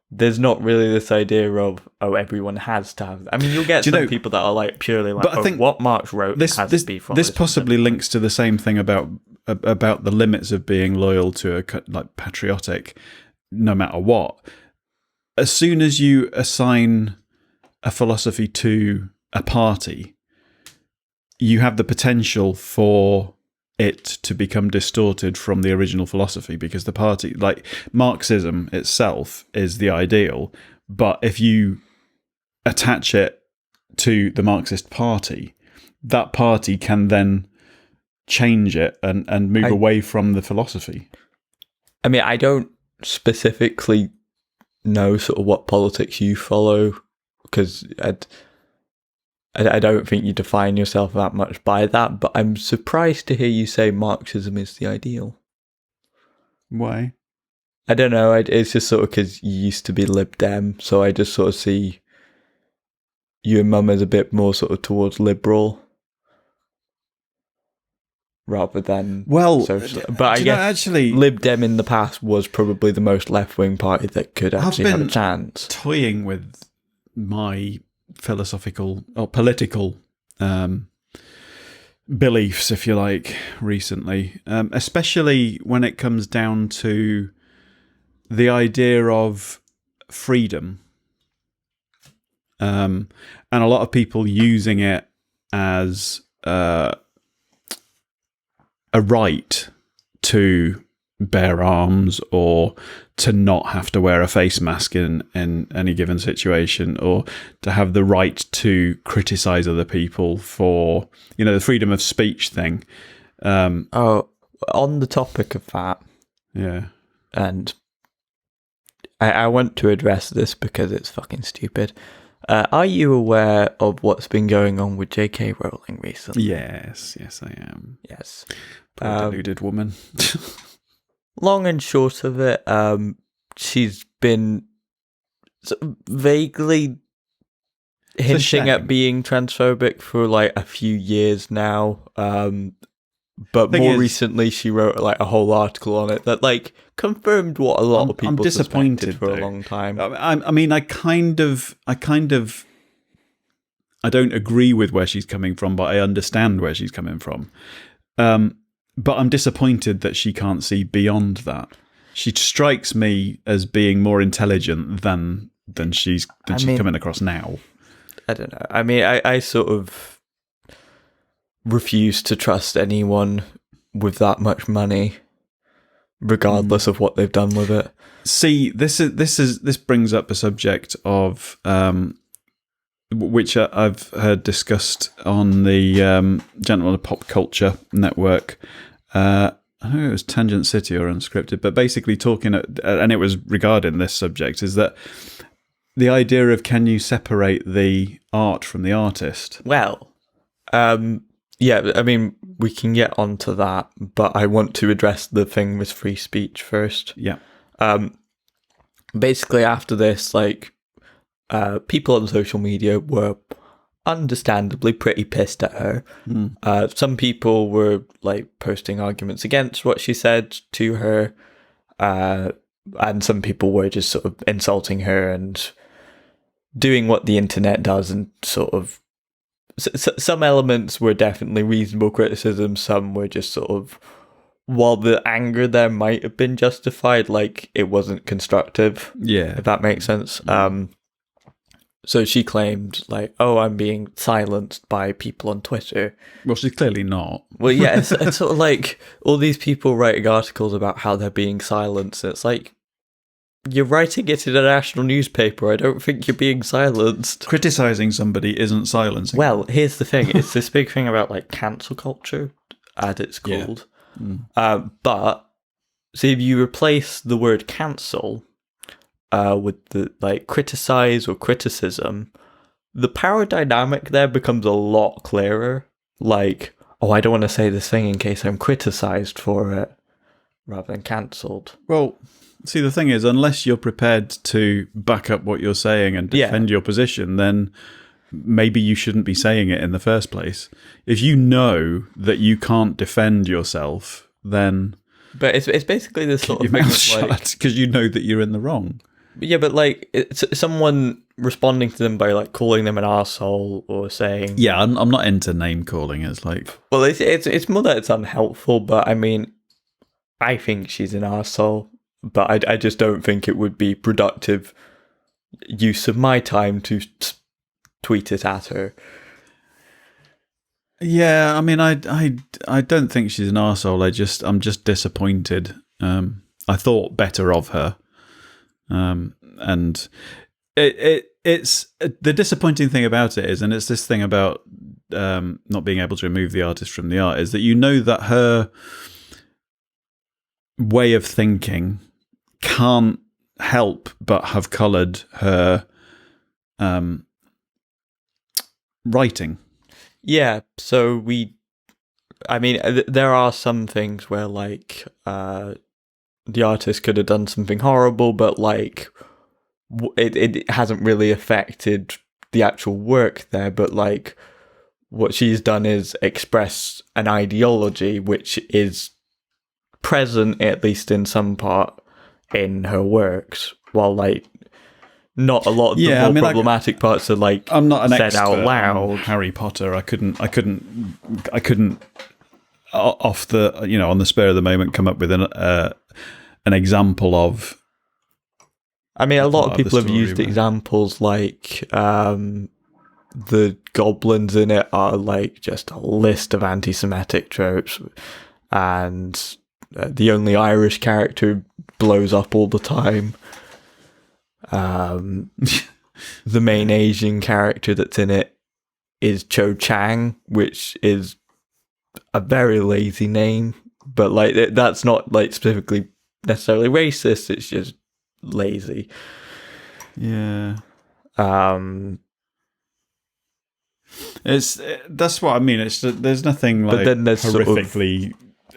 there's not really this idea of, everyone has to have... I mean, you'll get some people that are, like, purely like, I think what Marx wrote has to be followed. This possibly links to the same thing about the limits of being loyal to a, like, patriotic, no matter what. As soon as you assign a philosophy to a party, you have the potential for it to become distorted from the original philosophy, because the party, like Marxism itself, is the ideal, but if you attach it to the Marxist party, that party can then change it and move away from the philosophy. I mean, I don't specifically know sort of what politics you follow, because I don't think you define yourself that much by that, but I'm surprised to hear you say Marxism is the ideal. Why? I don't know, it's just sort of because you used to be Lib Dem, so I just sort of see you and Mum as a bit more sort of towards liberal rather than social. But I guess actually, Lib Dem in the past was probably the most left-wing party that could actually have a chance. Toying with my philosophical or political beliefs, if you like, recently, especially when it comes down to the idea of freedom, and a lot of people using it as a right to bear arms or to not have to wear a face mask in any given situation, or to have the right to criticize other people for, the freedom of speech thing. On the topic of that, yeah, and I want to address this because it's fucking stupid. Are you aware of what's been going on with J.K. Rowling recently? Yes, I am. Yes. Poor deluded woman. Long and short of it, she's been vaguely hinting at being transphobic for like a few years now. But more recently, she wrote like a whole article on it that like confirmed what a lot of people suspected for a long time. I mean, I don't agree with where she's coming from, but I understand where she's coming from. But I'm disappointed that she can't see beyond that. She strikes me as being more intelligent than she's coming across now. I don't know. I mean, I sort of refuse to trust anyone with that much money, regardless of what they've done with it. See, this brings up a subject of which I've heard discussed on the Gentleman of Pop Culture Network. I don't know if it was Tangent City or Unscripted, but basically talking, and it was regarding this subject, is that the idea of, can you separate the art from the artist? Well, yeah, I mean, we can get onto that, but I want to address the thing with free speech first. Yeah. Basically, after this, like, people on social media were understandably pretty pissed at her. Some people were like posting arguments against what she said to her, and some people were just sort of insulting her and doing what the internet does, and sort of some elements were definitely reasonable criticism. Some were just sort of, while the anger there might have been justified, like it wasn't constructive. Yeah, if that makes sense. So she claimed, like, oh, I'm being silenced by people on Twitter. Well, she's clearly not. Well, yeah, it's sort of like all these people writing articles about how they're being silenced. It's like, you're writing it in a national newspaper. I don't think you're being silenced. Criticising somebody isn't silencing. Well, here's the thing. It's this big thing about, like, cancel culture, as it's called. Yeah. But, so if you replace the word cancel with the, like, criticize or criticism, the power dynamic there becomes a lot clearer. Like, oh, I don't want to say this thing in case I'm criticized for it, rather than cancelled. Well, see, the thing is, unless you're prepared to back up what you're saying and defend your position, then maybe you shouldn't be saying it in the first place. If you know that you can't defend yourself, then... But it's basically this sort of thing, shut, because you know that you're in the wrong. Yeah, but, like, it's someone responding to them by, like, calling them an arsehole or saying... Yeah, I'm not into name-calling. It's like... Well, it's more that it's unhelpful, but, I mean, I think she's an arsehole, but I just don't think it would be productive use of my time to tweet it at her. Yeah, I mean, I don't think she's an arsehole. I'm just disappointed. I thought better of her. And it's the disappointing thing about it is, and it's this thing about not being able to remove the artist from the art, is that you know that her way of thinking can't help but have coloured her writing. Yeah, so there are some things where, like, the artist could have done something horrible, but, like, it hasn't really affected the actual work there. But, like, what she's done is express an ideology which is present, at least in some part, in her works, while, like, not a lot of the more problematic parts are, like, I'm not an said expert out loud. On Harry Potter. I couldn't off the, on the spur of the moment come up with an example of. I mean, a lot of people have used examples like the goblins in it are, like, just a list of anti-Semitic tropes, and the only Irish character blows up all the time. The main Asian character that's in it is Cho Chang, which is a very lazy name, but, like, that's not, like, specifically necessarily racist, it's just lazy. Yeah. That's what I mean. It's there's nothing, like, horrifically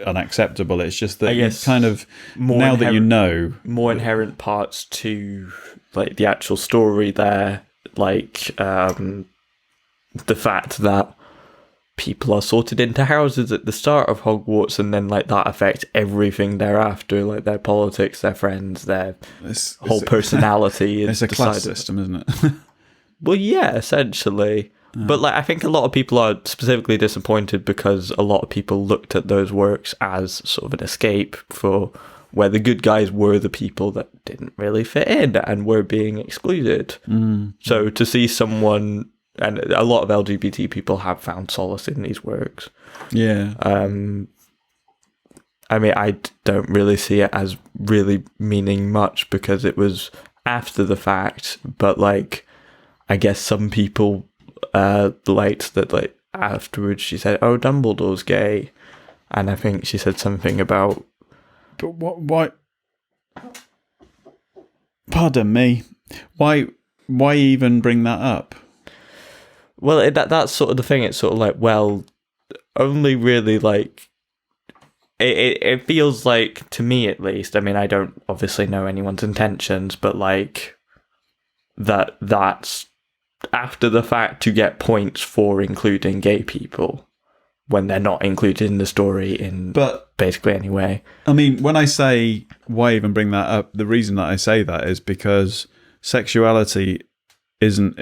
unacceptable. It's just that you kind of, now that you know, more inherent parts to, like, the actual story there, like the fact that people are sorted into houses at the start of Hogwarts, and then, like, that affects everything thereafter, like their politics, their friends, their whole personality. It's a class system, isn't it? Well, yeah, essentially. But, like, I think a lot of people are specifically disappointed because a lot of people looked at those works as sort of an escape for where the good guys were the people that didn't really fit in and were being excluded. So to see someone, and a lot of LGBT people have found solace in these works. Yeah. I mean, I don't really see it as really meaning much because it was after the fact, but, like, I guess some people liked that, like, afterwards she said, oh, Dumbledore's gay, and I think she said something about... But why... Pardon me. Why even bring that up? Well, that's sort of the thing. It's sort of like, well, only really, like... It feels like, to me at least, I mean, I don't obviously know anyone's intentions, but, like, that's after the fact to get points for including gay people when they're not included in the story in basically any way. I mean, when I say why even bring that up, the reason that I say that is because sexuality isn't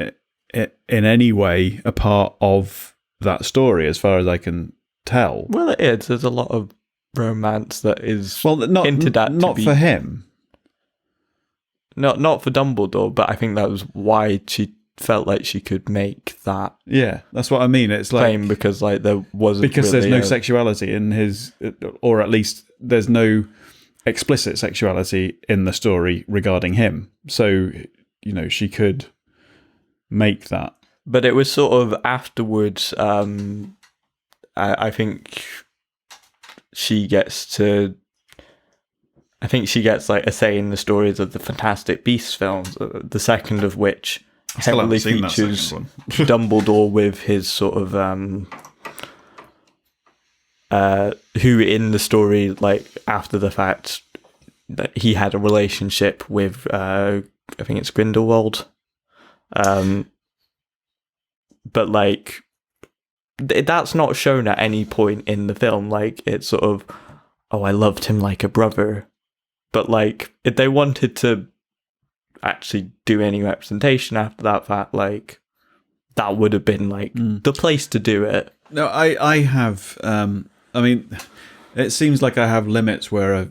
in any way a part of that story, as far as I can tell. Well, it is. There's a lot of romance that is not hinted at. Not for him. Not for Dumbledore, but I think that was why she felt like she could make that. Yeah, that's what I mean. It's like claim because like there wasn't because really there's no sexuality in his, or at least there's no explicit sexuality in the story regarding him. So she could make that. But it was sort of afterwards. I think she gets like a say in the stories of the Fantastic Beasts films. The second of which heavily features Dumbledore with his sort of who in the story, like after the fact, that he had a relationship with I think it's Grindelwald, but like that's not shown at any point in the film. Like it's sort of, oh, I loved him like a brother, but like if they wanted to actually do any representation after that fact, like that would have been like the place to do it. No, I have. I mean, it seems like I have limits where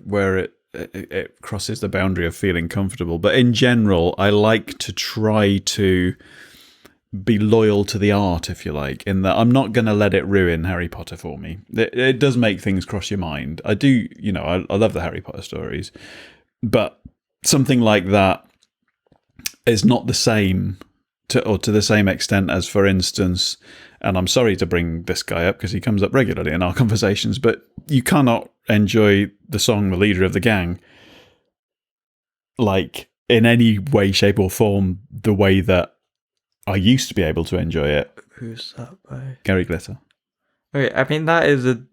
it crosses the boundary of feeling comfortable. But in general, I like to try to be loyal to the art, if you like, in that I'm not going to let it ruin Harry Potter for me. It does make things cross your mind. I do, I love the Harry Potter stories, but something like that is not the same to the same extent as, for instance, and I'm sorry to bring this guy up because he comes up regularly in our conversations, but you cannot enjoy the song "The Leader of the Gang" like in any way, shape, or form the way that I used to be able to enjoy it. Who's that by? Gary Glitter. Okay, I mean that is a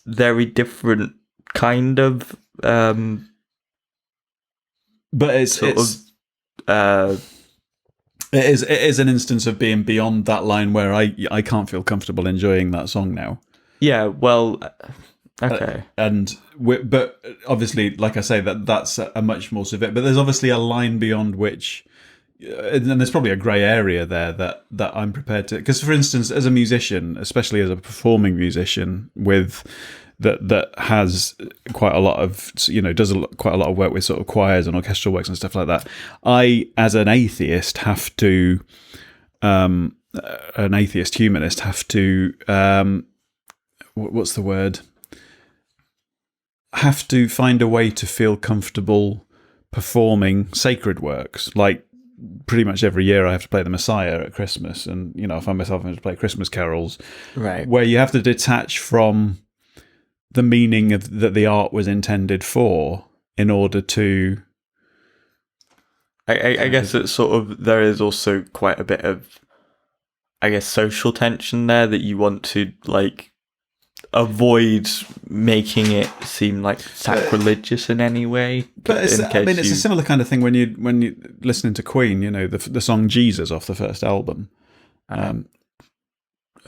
very different kind of but it is an instance of being beyond that line where I can't feel comfortable enjoying that song now. Yeah, well, okay. But obviously, like I say, that's a much more severe. But there's obviously a line beyond which, and there's probably a grey area there that I'm prepared to. Because, for instance, as a musician, especially as a performing musician, that has quite a lot of quite a lot of work with sort of choirs and orchestral works and stuff like that. I, as an atheist, have to an atheist humanist have to what's the word? Have to find a way to feel comfortable performing sacred works. Like pretty much every year, I have to play the Messiah at Christmas, and I find myself having to play Christmas carols, right? Where you have to detach from the meaning that the art was intended for in order to. I guess it's sort of, there is also quite a bit of, I guess, social tension there that you want to like avoid making it seem like sacrilegious in any way. But it's a similar kind of thing when you listening to Queen, the song Jesus off the first album.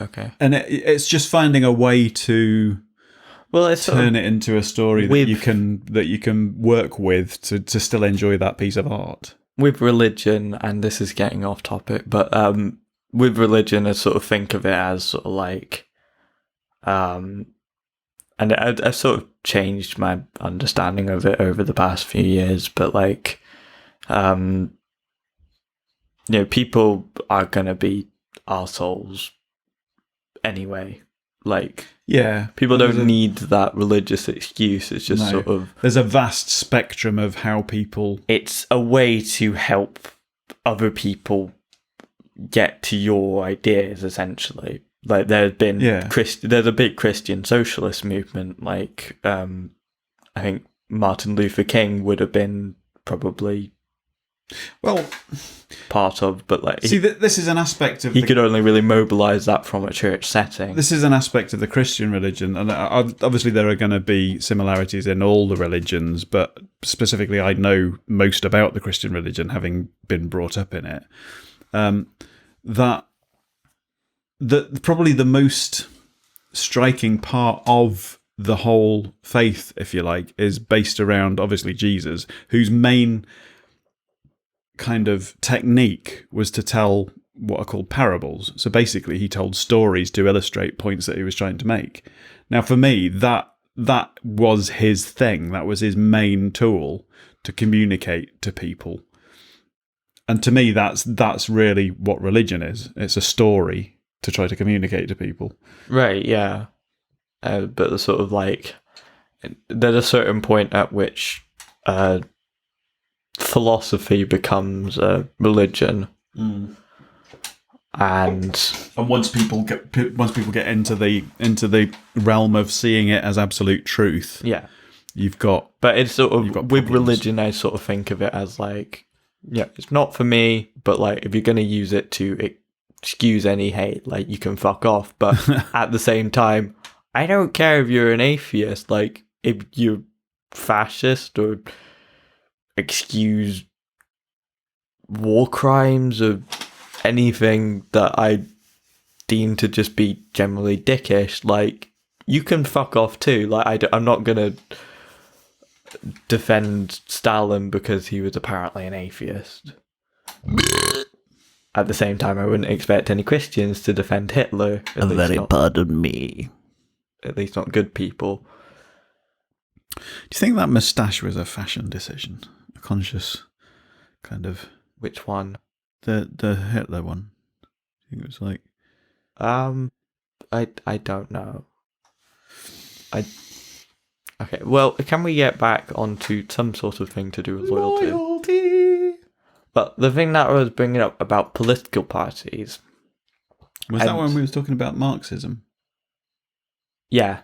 Okay, and it's just finding a way to. Well, it's turn it into a story that you can work with to still enjoy that piece of art. With religion, and this is getting off topic, but with religion, I sort of think of it as sort of like, and I sort of changed my understanding of it over the past few years. But like, people are gonna be arseholes anyway. Like, yeah, people don't need that religious excuse. It's just sort of, there's a vast spectrum of how people. It's a way to help other people get to your ideas, essentially. Like there's been there's a big Christian socialist movement. Like I think Martin Luther King would have been probably part of, but like this is an aspect of he could only really mobilize that from a church setting. This is an aspect of the Christian religion, and obviously there are going to be similarities in all the religions, but specifically I know most about the Christian religion, having been brought up in it. That probably the most striking part of the whole faith, if you like, is based around obviously Jesus, whose main kind of technique was to tell what are called parables. So basically, he told stories to illustrate points that he was trying to make. Now, for me, that was his thing. That was his main tool to communicate to people. And to me, that's really what religion is. It's a story to try to communicate to people. Right, yeah. But the sort of like, there's a certain point at which philosophy becomes a religion. And once people get into the realm of seeing it as absolute truth, yeah, you've got. But it's sort of with problems. Religion, I sort of think of it as like, yeah, it's not for me, but like if you're going to use it to excuse any hate, like you can fuck off. But at the same time, I don't care if you're an atheist, like if you're fascist or excuse war crimes or anything that I deem to just be generally dickish, like you can fuck off too. Like I'm not gonna defend Stalin because he was apparently an atheist. At the same time, I wouldn't expect any Christians to defend Hitler. Pardon me. At least not good people. Do you think that moustache was a fashion decision? A conscious kind of... Which one? The Hitler one. I think it was like... I don't know. Okay, well, can we get back onto some sort of thing to do with loyalty? But the thing that I was bringing up about political parties... Was that when we was talking about Marxism? Yeah.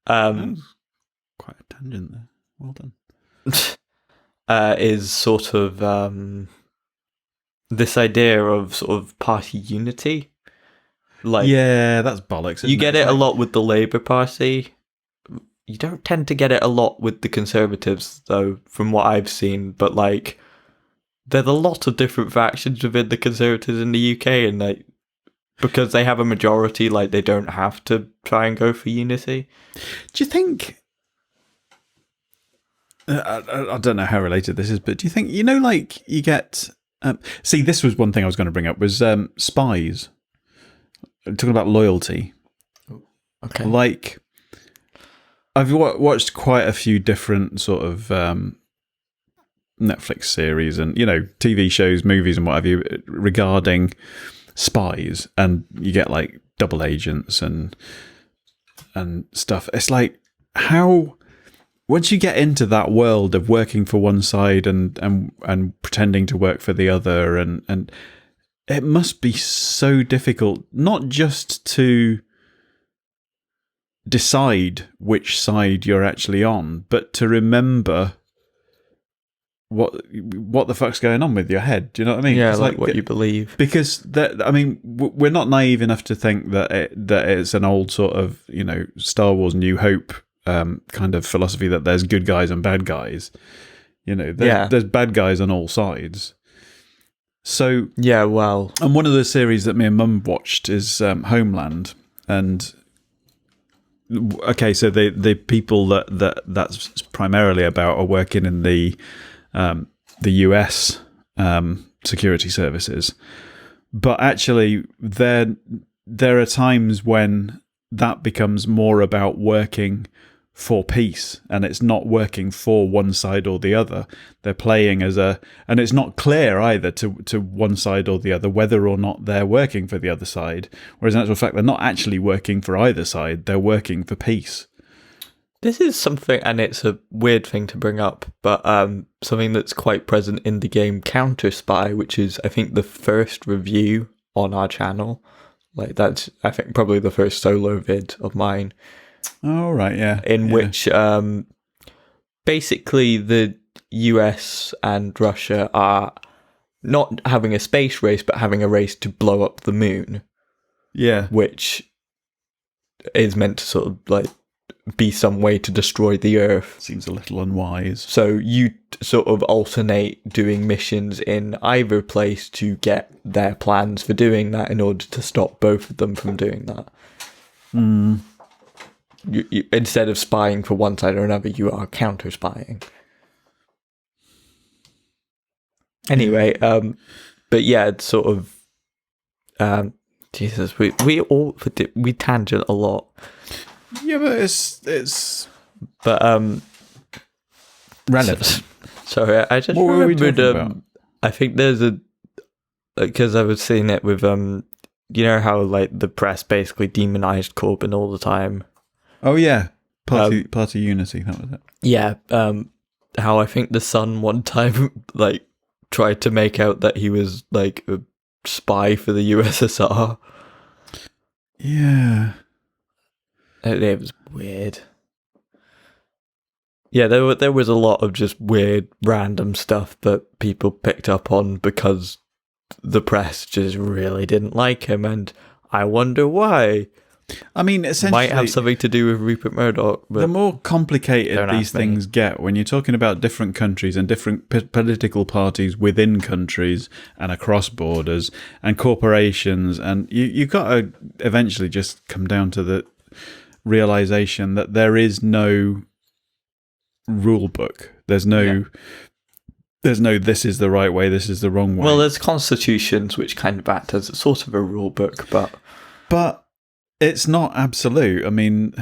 That was quite a tangent there. Well done. Is sort of this idea of sort of party unity. Like, yeah, that's bollocks. You get it a lot with the Labour Party. You don't tend to get it a lot with the Conservatives, though, from what I've seen. But like, there's a lot of different factions within the Conservatives in the UK, and like, because they have a majority, like they don't have to try and go for unity. Do you think? I don't know how related this is, but do you think like you get? See, this was one thing I was going to bring up was spies. Talking about loyalty. Okay. Like, I've watched quite a few different sort of Netflix series and TV shows, movies, and what have you regarding spies, and you get like double agents and stuff. It's like how once you get into that world of working for one side and pretending to work for the other, and it must be so difficult not just to decide which side you're actually on, but to remember what the fuck's going on with your head. Do you know what I mean? Yeah, like what you believe. Because we're not naive enough to think that it's an old sort of Star Wars New Hope kind of philosophy that there's good guys and bad guys. There's bad guys on all sides. So yeah, well, and one of the series that me and Mum watched is Homeland, and okay, so the people that's primarily about are working in the US security services, but actually there are times when that becomes more about working for peace, and it's not working for one side or the other. They're playing and it's not clear either to one side or the other whether or not they're working for the other side, whereas in actual fact they're not actually working for either side, they're working for peace. This is something, and it's a weird thing to bring up, but something that's quite present in the game Counter Spy, which is, I think, the first review on our channel. Like, that's, I think, probably the first solo vid of mine. Oh, right, yeah. In which, basically, the US and Russia are not having a space race, but having a race to blow up the moon. Yeah. Which is meant to sort of, like, be some way to destroy the Earth. Seems a little unwise. So you sort of alternate doing missions in either place to get their plans for doing that in order to stop both of them from doing that. You, instead of spying for one side or another, you are counter-spying. Anyway, but yeah, it's sort of Jesus, we tangent a lot. Yeah, but it's relevant. Sorry, I just what remembered. Were we talking about? I think there's because I was seeing it with you know how like the press basically demonized Corbyn all the time. Oh yeah, party unity. That was it. Yeah, how I think the Sun one time like tried to make out that he was like a spy for the USSR. Yeah, it was weird. Yeah, there was a lot of just weird, random stuff that people picked up on because the press just really didn't like him, and I wonder why. I mean, essentially, might have something to do with Rupert Murdoch. But the more complicated these things get, when you're talking about different countries and different political parties within countries and across borders and corporations, and you've got to eventually just come down to the realization that there is no rule book. There's no this is the right way, this is the wrong way. Well, there's constitutions which kind of act as sort of a rule book, but it's not absolute. I mean,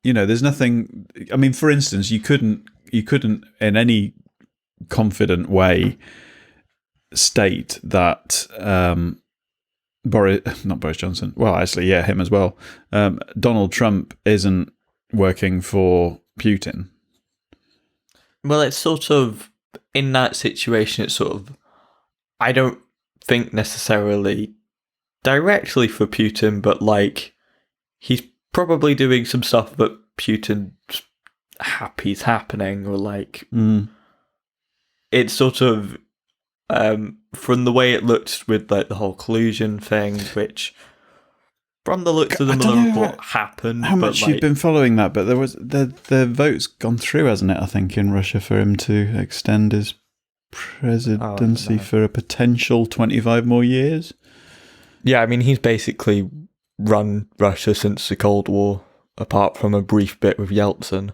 you know, there's nothing. I mean, for instance, you couldn't in any confident way state that not Boris Johnson. Well, actually, yeah, him as well. Donald Trump isn't working for Putin. Well, it's sort of in that situation. It's sort of, I don't think necessarily directly for Putin, but like he's probably doing some stuff that Putin's happy's happening, or like it's sort of from the way it looked with like the whole collusion thing, which from the looks of the Mueller report happened. How much you've been following that, but there was the vote's gone through, hasn't it? I think in Russia for him to extend his presidency for a potential 25 more years. Yeah, I mean he's basically run Russia since the Cold War, apart from a brief bit with Yeltsin.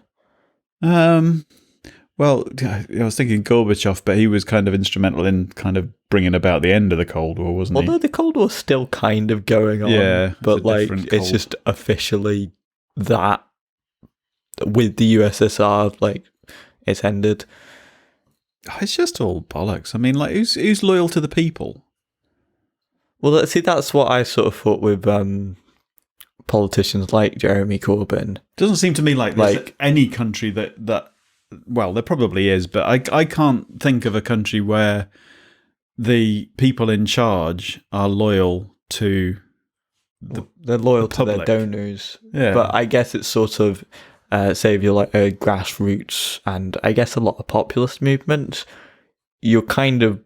Well, I was thinking Gorbachev, but he was kind of instrumental in kind of bringing about the end of the Cold War, wasn't he? Although the Cold War's still kind of going on, yeah, but like it's just officially that with the USSR, like it's ended. It's just all bollocks. I mean, like who's loyal to the people? Well, see, that's what I sort of thought with politicians like Jeremy Corbyn. Doesn't seem to me like there's any country that well, there probably is, but I can't think of a country where the people in charge are loyal to they're loyal to their donors. Yeah. But I guess it's sort of say if you're like a grassroots and I guess a lot of populist movements, you're kind of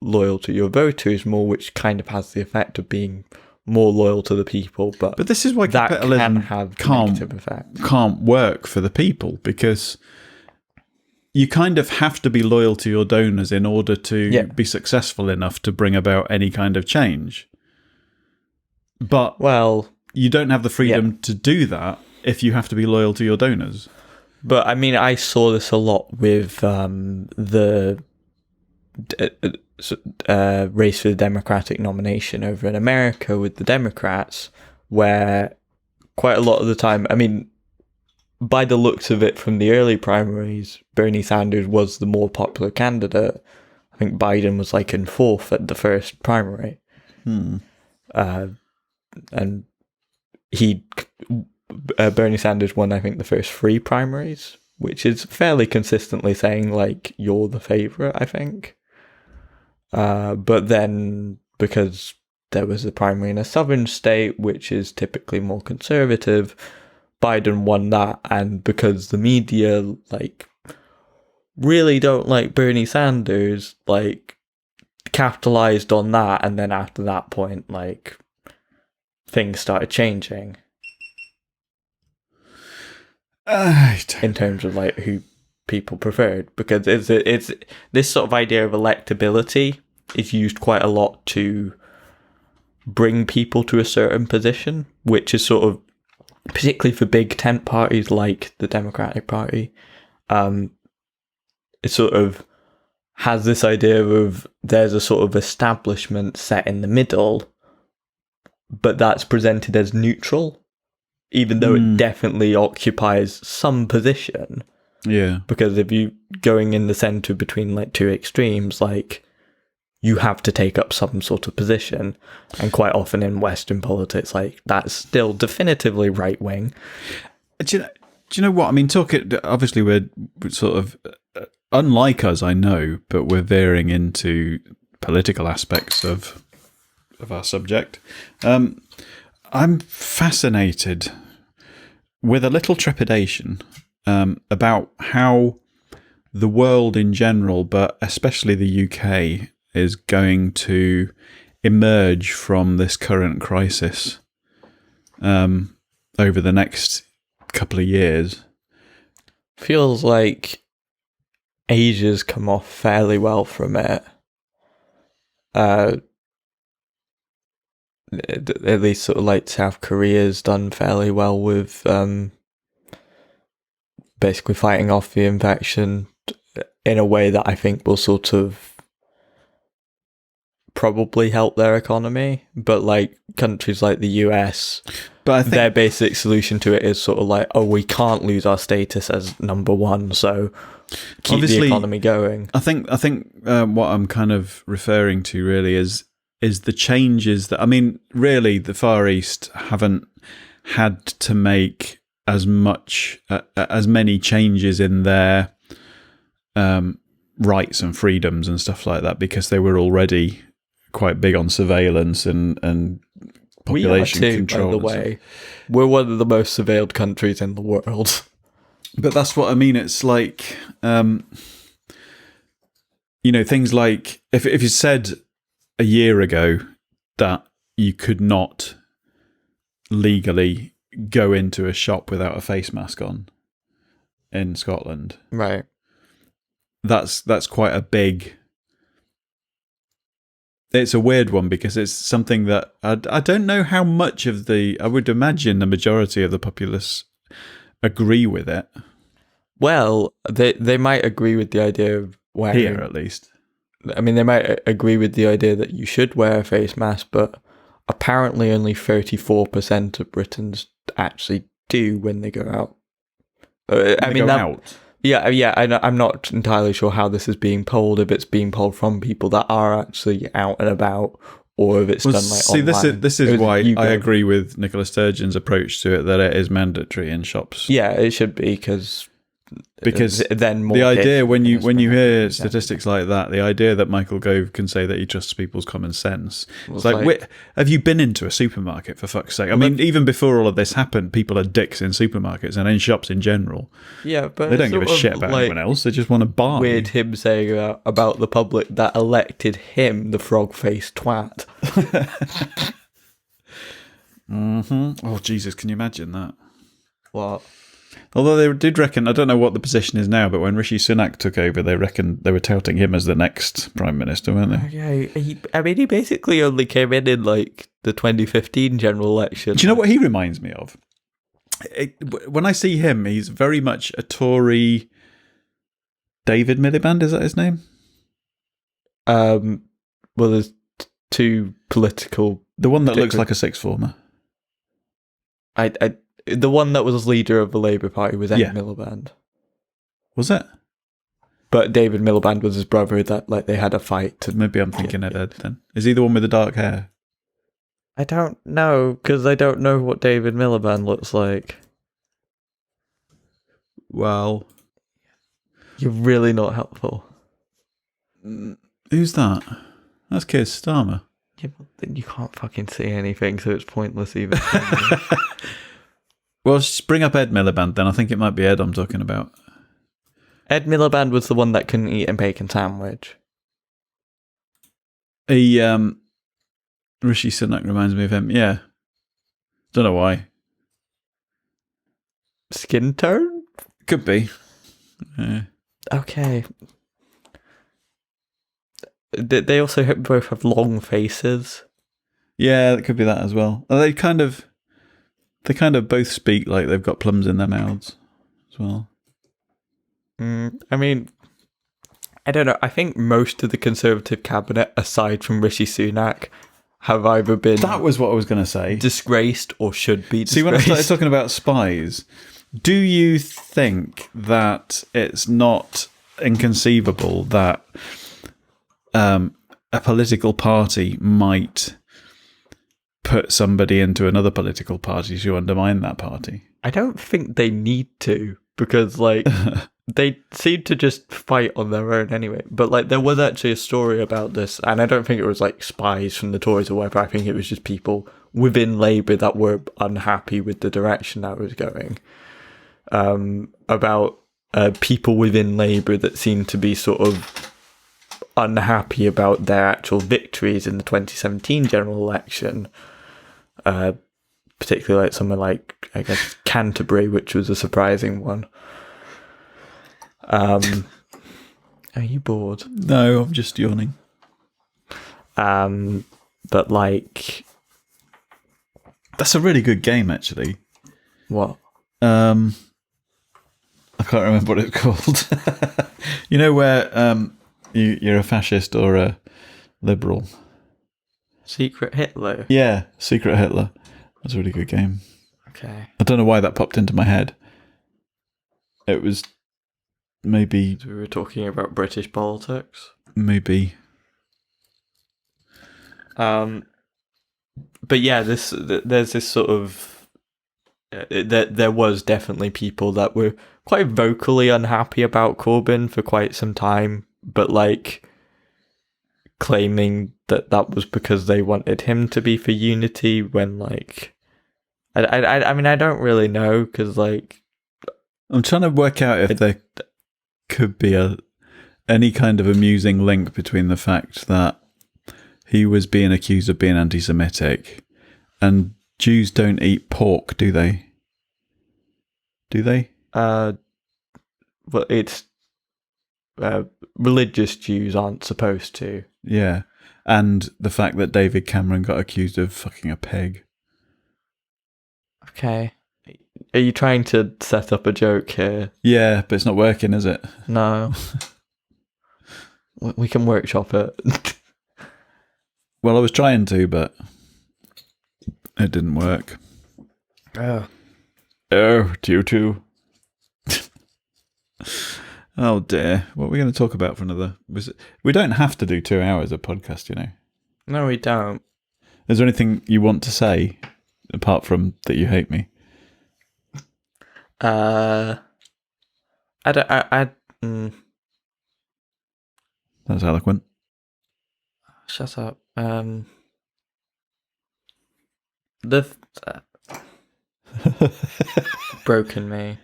loyal to your voters more, which kind of has the effect of being more loyal to the people. But this is why capitalism can't work for the people, because you kind of have to be loyal to your donors in order to be successful enough to bring about any kind of change. But you don't have the freedom to do that if you have to be loyal to your donors. But I mean, I saw this a lot with the race for the Democratic nomination over in America with the Democrats, where quite a lot of the time, I mean, by the looks of it from the early primaries, Bernie Sanders was the more popular candidate. I think Biden was like in fourth at the first primary. And Bernie Sanders won, I think, the first three primaries, which is fairly consistently saying like you're the favorite, I think. But then because there was a primary in a southern state, which is typically more conservative, Biden won that, and because the media like really don't like Bernie Sanders, like capitalized on that, and then after that point, like things started changing in terms of like who people preferred, because it's this sort of idea of electability is used quite a lot to bring people to a certain position, which is sort of particularly for big tent parties like the Democratic Party, it's sort of has this idea of there's a sort of establishment set in the middle, but that's presented as neutral, even though it definitely occupies some position. Yeah. Because if you going in the center between like two extremes, like you have to take up some sort of position. And quite often in Western politics, like that's still definitively right wing. Do you know what? I mean, obviously we're sort of, unlike us, I know, but we're veering into political aspects of our subject. I'm fascinated with a little trepidation about how the world in general, but especially the UK, is going to emerge from this current crisis over the next couple of years. Feels like Asia's come off fairly well from it. At least sort of like South Korea's done fairly well with basically fighting off the infection in a way that I think will sort of probably help their economy. But like countries like the US, but I think their basic solution to it is sort of like, oh, we can't lose our status as number one, so keep the economy going. I think what I'm kind of referring to really is the changes that, I mean, really the Far East haven't had to make as many changes in their rights and freedoms and stuff like that, because they were already quite big on surveillance and population control. By the way, we're one of the most surveilled countries in the world. But that's what I mean. It's like, things like if you said a year ago that you could not legally go into a shop without a face mask on in Scotland, right? That's quite a big. It's a weird one because it's something that I don't know how much of I would imagine the majority of the populace agree with it. Well, they might agree with the idea of wearing, here at least. I mean, they might agree with the idea that you should wear a face mask, but apparently only 34% of Britons actually do when they go out. Out. Yeah, I'm not entirely sure how this is being polled, if it's being polled from people that are actually out and about, or if it's done like online. This is why I agree with Nicola Sturgeon's approach to it, that it is mandatory in shops. Yeah, it should be, because then more the idea when you hear statistics like that, the idea that Michael Gove can say that he trusts people's common sense, it's like have you been into a supermarket, for fuck's sake? I mean, even before all of this happened, people are dicks in supermarkets and in shops in general. Yeah, but they don't give a shit about anyone else. They just want to buy. Weird him saying about the public that elected him the frog-faced twat. Oh Jesus, can you imagine that? What? Although they did reckon, I don't know what the position is now, but when Rishi Sunak took over, they reckoned they were touting him as the next Prime Minister, weren't they? Yeah, he basically only came in like the 2015 general election. Do you know what he reminds me of? When I see him, he's very much a Tory David Miliband, is that his name? Well, there's two political... The one that looks like a sixth former. The one that was leader of the Labour Party was Ed Miliband. Was it? But David Miliband was his brother that they had a fight. Maybe I'm thinking Ed then. Is he the one with the dark hair? I don't know, because I don't know what David Miliband looks like. Well... You're really not helpful. Who's that? That's Keir Starmer. Yeah, but then you can't fucking see anything, so it's pointless even. Well, just bring up Ed Miliband then. I think it might be Ed I'm talking about. Ed Miliband was the one that couldn't eat a bacon sandwich. Rishi Sunak reminds me of him. Yeah. Don't know why. Skin tone? Could be. Yeah. Okay. They also both have long faces. Yeah, that could be that as well. They kind of both speak like they've got plums in their mouths as well. I mean, I don't know. I think most of the Conservative cabinet, aside from Rishi Sunak, have either been That was what I was going to say. disgraced or should be disgraced. See, when I started talking about spies, do you think that it's not inconceivable that a political party might put somebody into another political party to undermine that party? I don't think they need to, because like they seem to just fight on their own anyway. But like there was actually a story about this, and I don't think it was like spies from the Tories or whatever. I think it was just people within Labour that were unhappy with the direction that was going. About people within Labour that seemed to be sort of unhappy about their actual victories in the 2017 general election. Particularly like somewhere like, I guess, Canterbury, which was a surprising one. Are you bored? No, I'm just yawning. But like... That's a really good game, actually. What? I can't remember what it's called. You know where you're a fascist or a liberal? Secret Hitler? Yeah, Secret Hitler. That's a really good game. Okay. I don't know why that popped into my head. It was maybe... We were talking about British politics. Maybe. But yeah, there's this sort of... There was definitely people that were quite vocally unhappy about Corbyn for quite some time, but like claiming that was because they wanted him to be for unity, when like I mean I don't really know, because like I'm trying to work out if there could be any kind of amusing link between the fact that he was being accused of being anti-Semitic, and Jews don't eat pork, do they? Do they? Well, it's religious Jews aren't supposed to. Yeah. And the fact that David Cameron got accused of fucking a pig. Okay. Are you trying to set up a joke here? Yeah, but it's not working, is it? No. We can workshop it. Well, I was trying to, but it didn't work. Oh. Oh, Tutu. Oh dear. What are we going to talk about for another? We don't have to do 2 hours of podcast, you know. No, we don't. Is there anything you want to say apart from that you hate me? I don't. That's eloquent. Shut up. Broken me.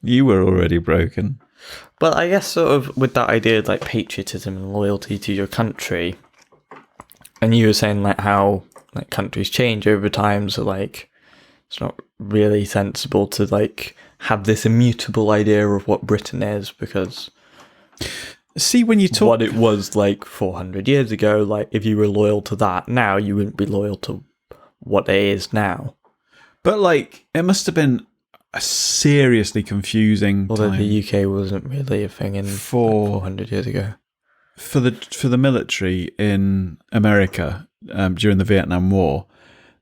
You were already broken. Well, I guess sort of with that idea of like patriotism and loyalty to your country, and you were saying like how like countries change over time, so like it's not really sensible to like have this immutable idea of what Britain is, because see, when you talk what it was like 400 years ago, like if you were loyal to that now, you wouldn't be loyal to what it is now. But like it must have been a seriously confusing Although time. the UK wasn't really a thing in 400 years ago. For the military in America during the Vietnam War,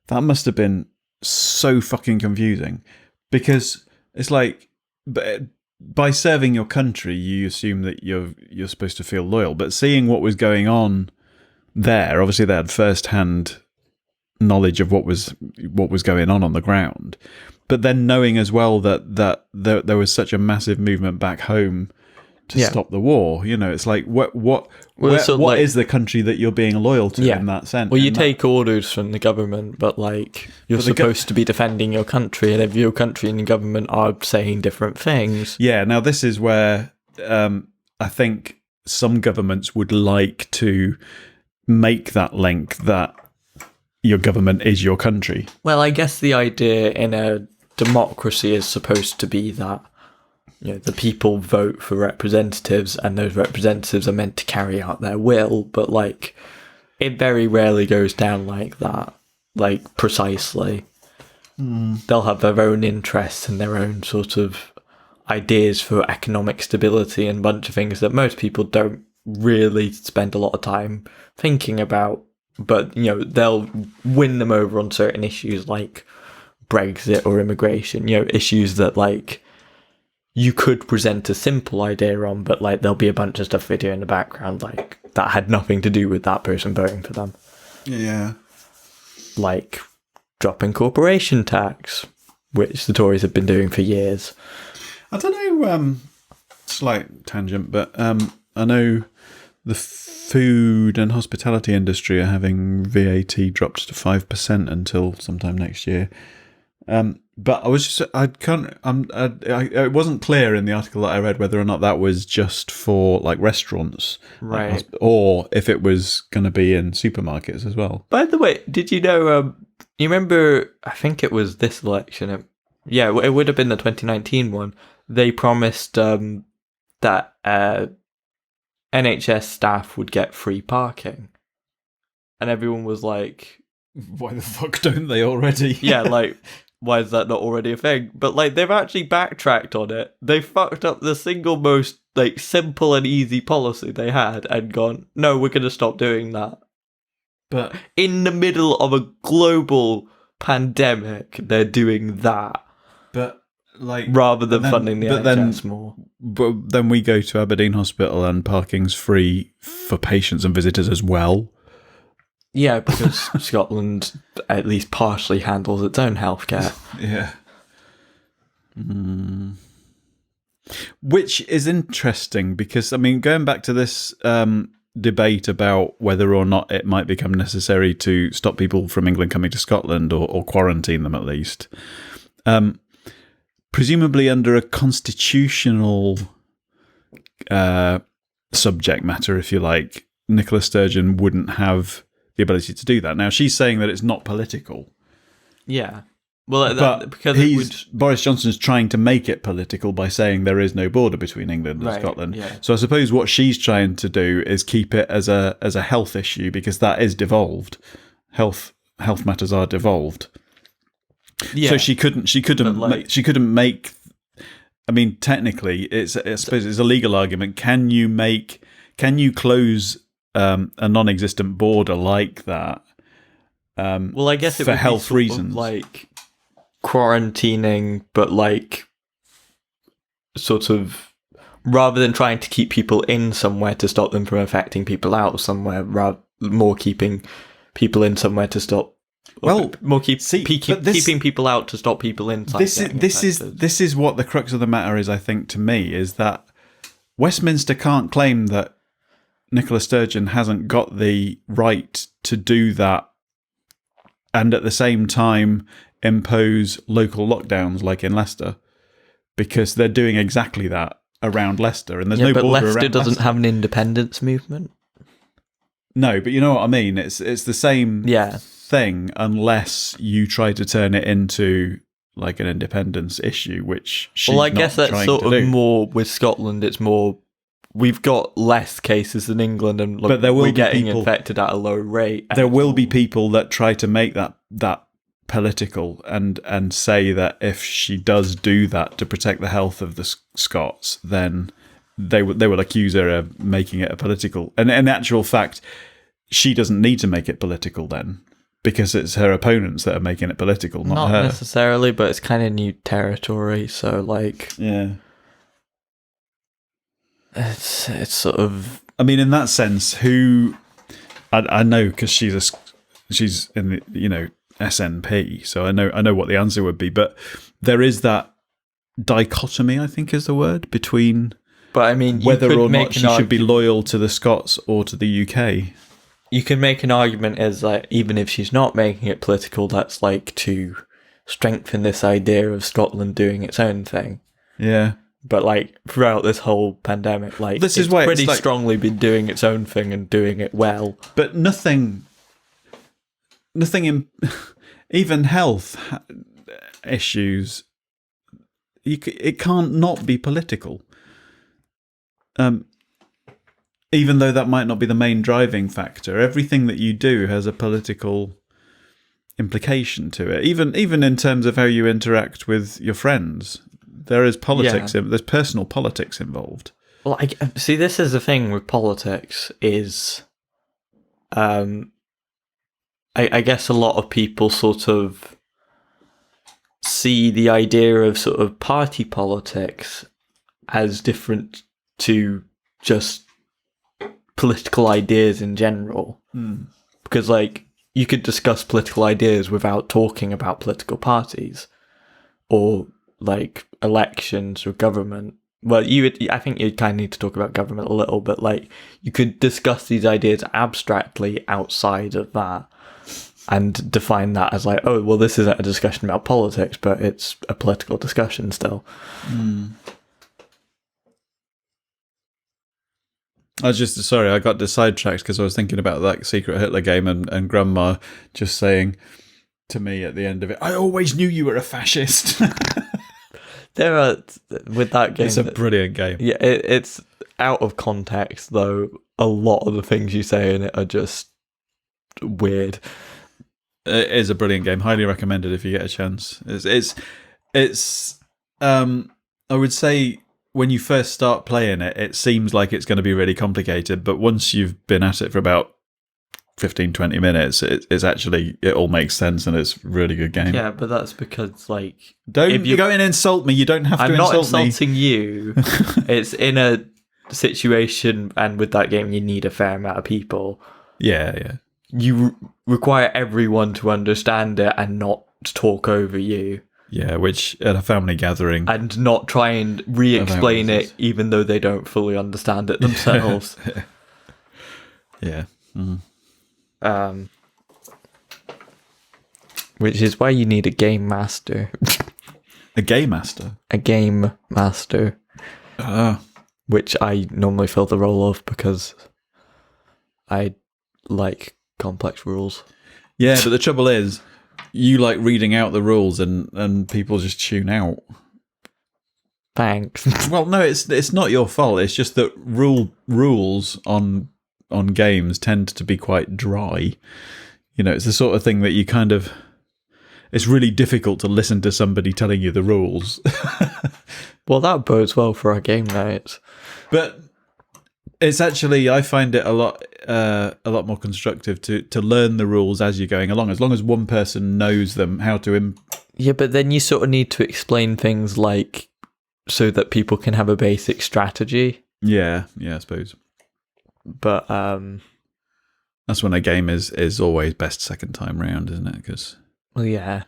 that must have been so fucking confusing, because it's like, by serving your country, you assume that you're supposed to feel loyal. But seeing what was going on there, obviously they had first-hand knowledge of what was going on the ground. But then knowing as well that there was such a massive movement back home to stop the war, you know, it's like what is the country that you're being loyal to in that sense? Well, you take orders from the government, but like you're supposed to be defending your country, and if your country and your government are saying different things. Yeah, now this is where I think some governments would like to make that link that your government is your country. Well, I guess the idea in a democracy is supposed to be that, you know, the people vote for representatives, and those representatives are meant to carry out their will, but like it very rarely goes down like that, like precisely. They'll have their own interests and their own sort of ideas for economic stability and a bunch of things that most people don't really spend a lot of time thinking about. But, you know, they'll win them over on certain issues like Brexit or immigration, you know, issues that, like, you could present a simple idea on, but, like, there'll be a bunch of stuff they do in the background, like, that had nothing to do with that person voting for them. Yeah. Like, dropping corporation tax, which the Tories have been doing for years. I don't know, slight tangent, but I know the food and hospitality industry are having VAT dropped to 5% until sometime next year. But I was just, it wasn't clear in the article that I read whether or not that was just for like restaurants, right, or if it was going to be in supermarkets as well. By the way, did you know? You remember? I think it was this election. Yeah, it would have been the 2019 one. They promised that NHS staff would get free parking, and everyone was like, "Why the fuck don't they already?" Yeah, like, why is that not already a thing? But, like, they've actually backtracked on it. They fucked up the single most, like, simple and easy policy they had and gone, no, we're going to stop doing that. But in the middle of a global pandemic, they're doing that. But, like, rather than funding the NHS more. But then we go to Aberdeen Hospital and parking's free for patients and visitors as well. Yeah, because Scotland at least partially handles its own healthcare. Yeah. Which is interesting because, I mean, going back to this debate about whether or not it might become necessary to stop people from England coming to Scotland or quarantine them at least, presumably under a constitutional subject matter, if you like, Nicola Sturgeon wouldn't have the ability to do that. Now, she's saying that it's not political. Yeah. Well, but because Boris Johnson's trying to make it political by saying there is no border between England and Scotland. Yeah. So I suppose what she's trying to do is keep it as a health issue because that is devolved. Health matters are devolved. Yeah. So she couldn't make. I mean, technically, I suppose it's a legal argument. Can you close a non-existent border like that? Well, I guess it for would health be reasons, like quarantining, but like sort of rather than trying to keep people in somewhere to stop them from affecting people out somewhere, more keeping people in somewhere to stop. Well, more keeping people out to stop people inside. This is what the crux of the matter is. I think to me is that Westminster can't claim that Nicola Sturgeon hasn't got the right to do that, and at the same time impose local lockdowns like in Leicester, because they're doing exactly that around Leicester, and there's no border around Leicester. Leicester doesn't have an independence movement. No, but you know what I mean. It's the same thing, unless you try to turn it into like an independence issue, which she's I guess that's sort of more with Scotland. It's more we've got less cases than England, and but there will we're be getting people, infected at a low rate. There will be people that try to make that political and say that if she does do that to protect the health of the Scots, then they will accuse her of making it a political. And in actual fact, she doesn't need to make it political then, because it's her opponents that are making it political, not her. Not necessarily, but it's kind of new territory. So, like, yeah. It's sort of. I mean, in that sense, who I know because she's in the SNP, so I know what the answer would be. But there is that dichotomy, I think is the word, between. But I mean, whether or not she should be loyal to the Scots or to the UK. You can make an argument as like, even if she's not making it political, that's like to strengthen this idea of Scotland doing its own thing. Yeah. But like throughout this whole pandemic, like this is why pretty strongly been doing its own thing and doing it well. But nothing in even health issues. It can't not be political. Even though that might not be the main driving factor, everything that you do has a political implication to it. Even in terms of how you interact with your friends. there is politics. There's personal politics involved. Well, see, this is the thing with politics is, I guess a lot of people sort of see the idea of sort of party politics as different to just political ideas in general. Because, like, you could discuss political ideas without talking about political parties or, like, elections or government. Well, I think you'd kind of need to talk about government a little, but, like, you could discuss these ideas abstractly outside of that and define that as, like, oh, well, this isn't a discussion about politics, but it's a political discussion still. I was just sorry, I got sidetracked because I was thinking about that Secret Hitler game and Grandma just saying to me at the end of it, "I always knew you were a fascist." There are, with that game, it's a brilliant game. Yeah, it's out of context though. A lot of the things you say in it are just weird. It is a brilliant game. Highly recommended if you get a chance. It's I would say when you first start playing it, it seems like it's going to be really complicated, but once you've been at it for about 15, 20 minutes, it all makes sense and it's a really good game. Yeah, but that's because, like... Don't you go in and insult me. You don't have to insult me. I'm not insulting you. It's in a situation, and with that game, you need a fair amount of people. Yeah. You require everyone to understand it and not talk over you. Yeah, which at a family gathering... And not try and re-explain it, even though they don't fully understand it themselves. Yeah. Which is why you need a game master. A game master? A game master. Which I normally fill the role of because I like complex rules. Yeah, but the trouble is, you like reading out the rules and people just tune out. Thanks. Well, no, it's not your fault. It's just that rules on games tend to be quite dry. You know, it's the sort of thing that you kind of... It's really difficult to listen to somebody telling you the rules. Well, that bodes well for our game nights. But it's actually, I find it a lot more constructive to learn the rules as you're going along. As long as one person knows them, how to... Yeah, but then you sort of need to explain things like so that people can have a basic strategy. Yeah, I suppose. But that's when a game is always best second time round, isn't it? Because... Well, yeah.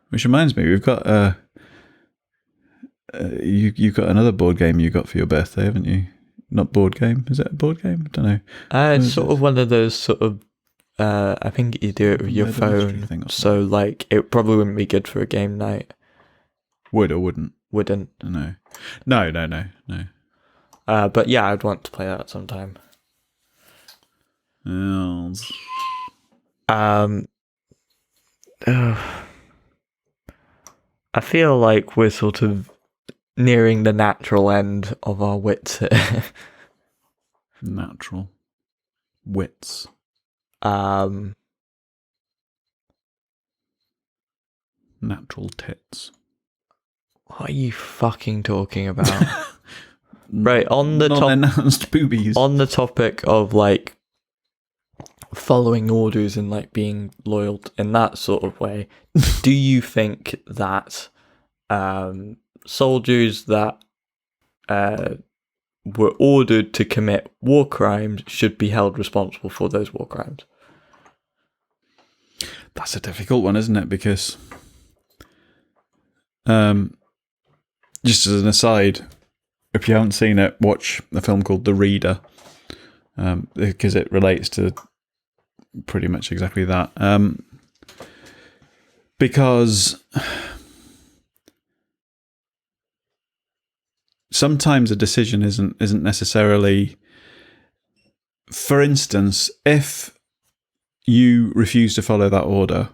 Which reminds me, we've got you've got another board game you got for your birthday, haven't you? Not board game. Is it a board game? I don't know. It's sort of one of those sort of. I think you do it with your phone, so like it probably wouldn't be good for a game night. Would or wouldn't? Wouldn't. No. But yeah, I'd want to play that sometime. I feel like we're sort of nearing the natural end of our wits here. Natural wits. Natural tits. What are you fucking talking about? Right, on the non-announced boobies. On the topic of like following orders and like being loyal in that sort of way, do you think that soldiers that were ordered to commit war crimes should be held responsible for those war crimes? That's a difficult one, isn't it? Because just as an aside, if you haven't seen it, watch a film called The Reader, because it relates to pretty much exactly that. Because sometimes a decision isn't necessarily... For instance, if you refuse to follow that order,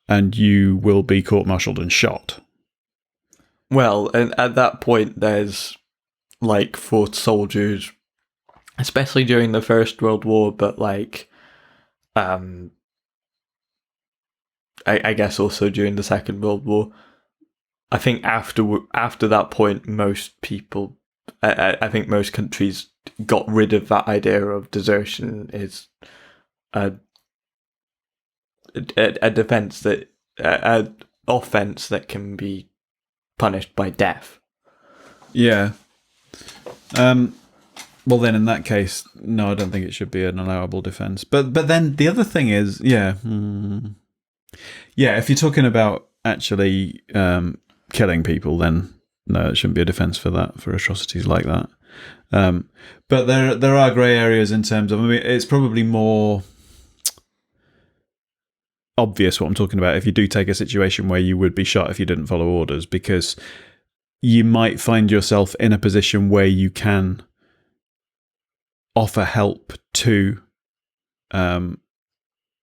and you will be court-martialed and shot. Well, and at that point, there's like for soldiers, especially during the First World War, but like, I guess also during the Second World War, I think after that point, most people, I think most countries got rid of that idea of desertion is a defense that an offense that can be punished by death. Yeah. Well, then in that case, no, I don't think it should be an allowable defense. But then the other thing is, yeah, if you're talking about actually killing people, then no, it shouldn't be a defense for that, for atrocities like that. But there are grey areas in terms of, I mean, it's probably more obvious what I'm talking about if you do take a situation where you would be shot if you didn't follow orders, because you might find yourself in a position where you can offer help to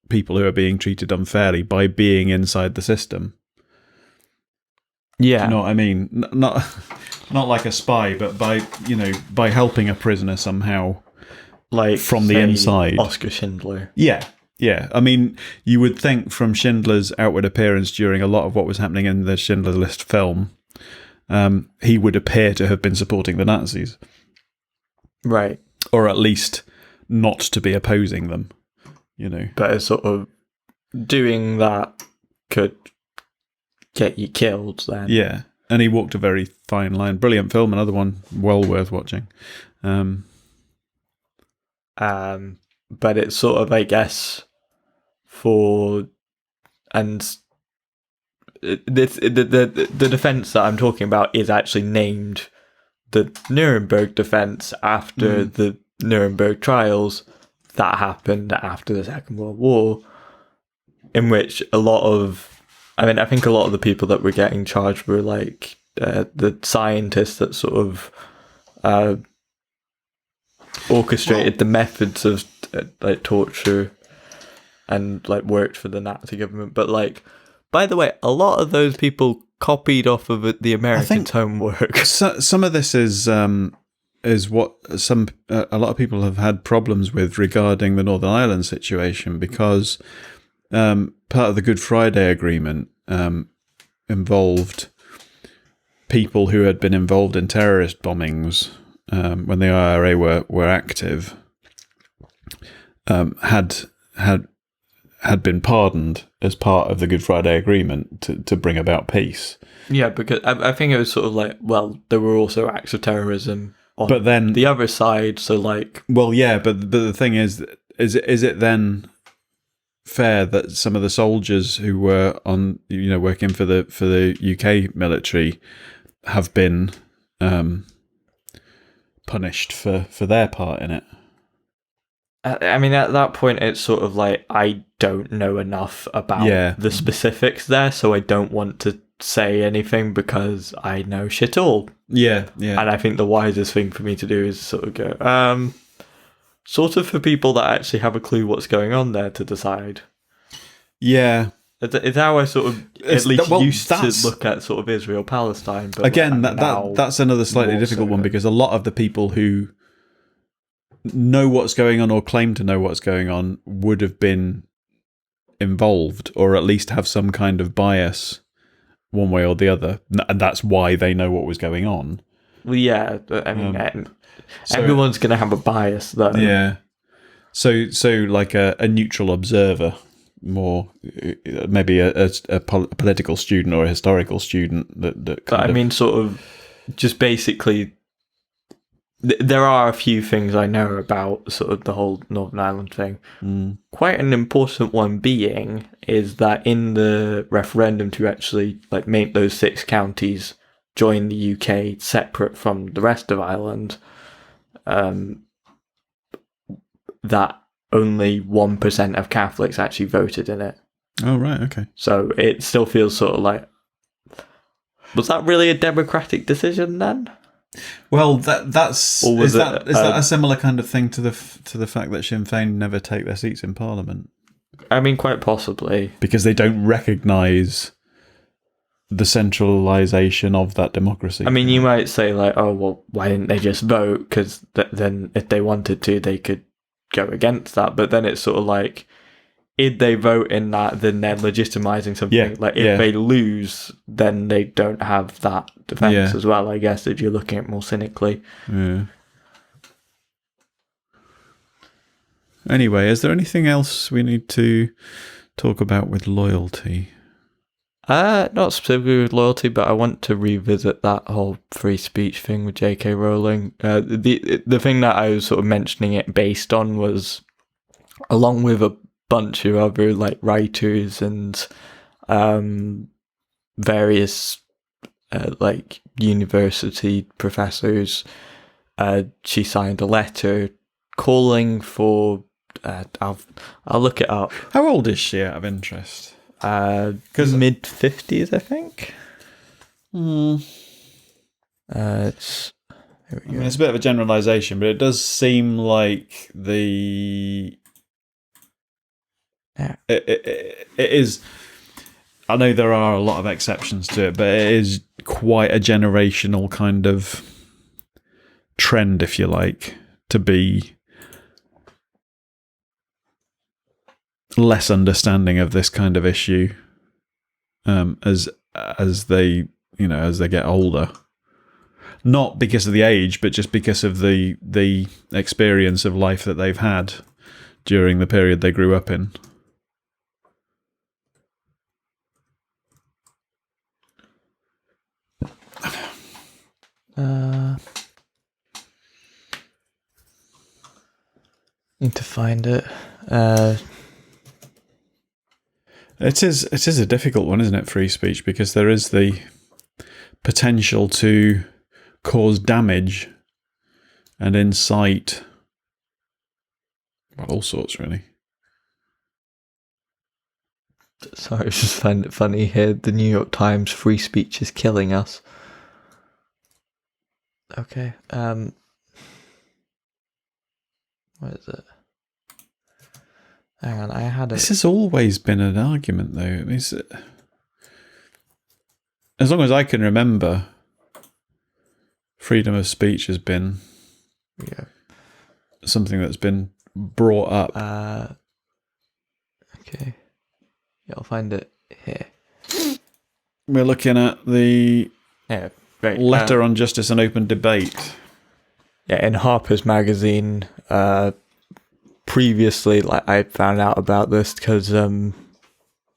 people who are being treated unfairly by being inside the system. Yeah. Do you know what I mean? Not like a spy, but by helping a prisoner somehow, like from the inside. Oscar Schindler. Yeah. I mean, you would think from Schindler's outward appearance during a lot of what was happening in the Schindler's List film, he would appear to have been supporting the Nazis. Right. Or at least not to be opposing them, But it's sort of doing that could get you killed then. Yeah. And he walked a very fine line. Brilliant film, another one well worth watching. But it's sort of, I guess, the defense that I'm talking about is actually named the Nuremberg defense after the Nuremberg trials that happened after the Second World War, in which I think a lot of the people that were getting charged were like the scientists that sort of orchestrated the methods of like torture and like worked for the Nazi government. But like, by the way, a lot of those people copied off of the Americans' homework. Some of this is what a lot of people have had problems with regarding the Northern Ireland situation, because part of the Good Friday Agreement involved people who had been involved in terrorist bombings when the IRA were active, had been pardoned as part of the Good Friday Agreement to bring about peace. Yeah, because I think it was sort of like, well, there were also acts of terrorism on but then the other side, so like... Well, yeah, but the thing is it then fair that some of the soldiers who were on, working for the UK military have been punished for their part in it? I mean, at that point, it's sort of like, I don't know enough about the specifics there, so I don't want to say anything because I know shit all. Yeah. And I think the wisest thing for me to do is sort of go, sort of for people that actually have a clue what's going on there to decide. Yeah. It's how I sort of used to look at sort of Israel-Palestine. But again, that's another slightly difficult one, because a lot of the people who know what's going on or claim to know what's going on would have been involved, or at least have some kind of bias one way or the other, and that's why they know what was going on. Well, yeah, I mean, everyone's going to have a bias, though. Yeah. So like a neutral observer, more maybe a political student or a historical student that But I mean, sort of just basically, there are a few things I know about sort of the whole Northern Ireland thing. Quite an important one being is that in the referendum to actually like make those 6 counties join the UK separate from the rest of Ireland, that only 1% of Catholics actually voted in it. Oh, right, okay. So it still feels sort of like, was that really a democratic decision then? Well, that's is that a similar kind of thing to the fact that Sinn Féin never take their seats in Parliament? I mean, quite possibly, because they don't recognise the centralisation of that democracy. I mean, you might say like, oh well, why didn't they just vote? Because then, if they wanted to, they could go against that. But then it's sort of like, if they vote in that, then they're legitimizing something. Yeah, Like if they lose, then they don't have that defense as well, I guess, if you're looking at it more cynically. Yeah. Anyway, is there anything else we need to talk about with loyalty? Not specifically with loyalty, but I want to revisit that whole free speech thing with J.K. Rowling. The thing that I was sort of mentioning it based on was, along with a bunch of other like writers and various like university professors, she signed a letter calling for. I'll look it up. How old is she, out of interest? Mid-50s, I think. It's a bit of a generalisation, but it does seem like it is. I know there are a lot of exceptions to it, but it is quite a generational kind of trend, if you like, to be less understanding of this kind of issue as they get older. Not because of the age, but just because of the experience of life that they've had during the period they grew up in. Need to find it. It is a difficult one, isn't it, free speech, because there is the potential to cause damage and incite, well, all sorts, really. Sorry, I just find it funny here. The New York Times, free speech is killing us. Okay. What is it? Hang on, I had it. This has always been an argument, though. I mean, as long as I can remember, freedom of speech has been something that's been brought up. Okay. Yeah, I'll find it here. We're looking at the letter on justice and open debate. Yeah, in Harper's Magazine, previously, like I found out about this because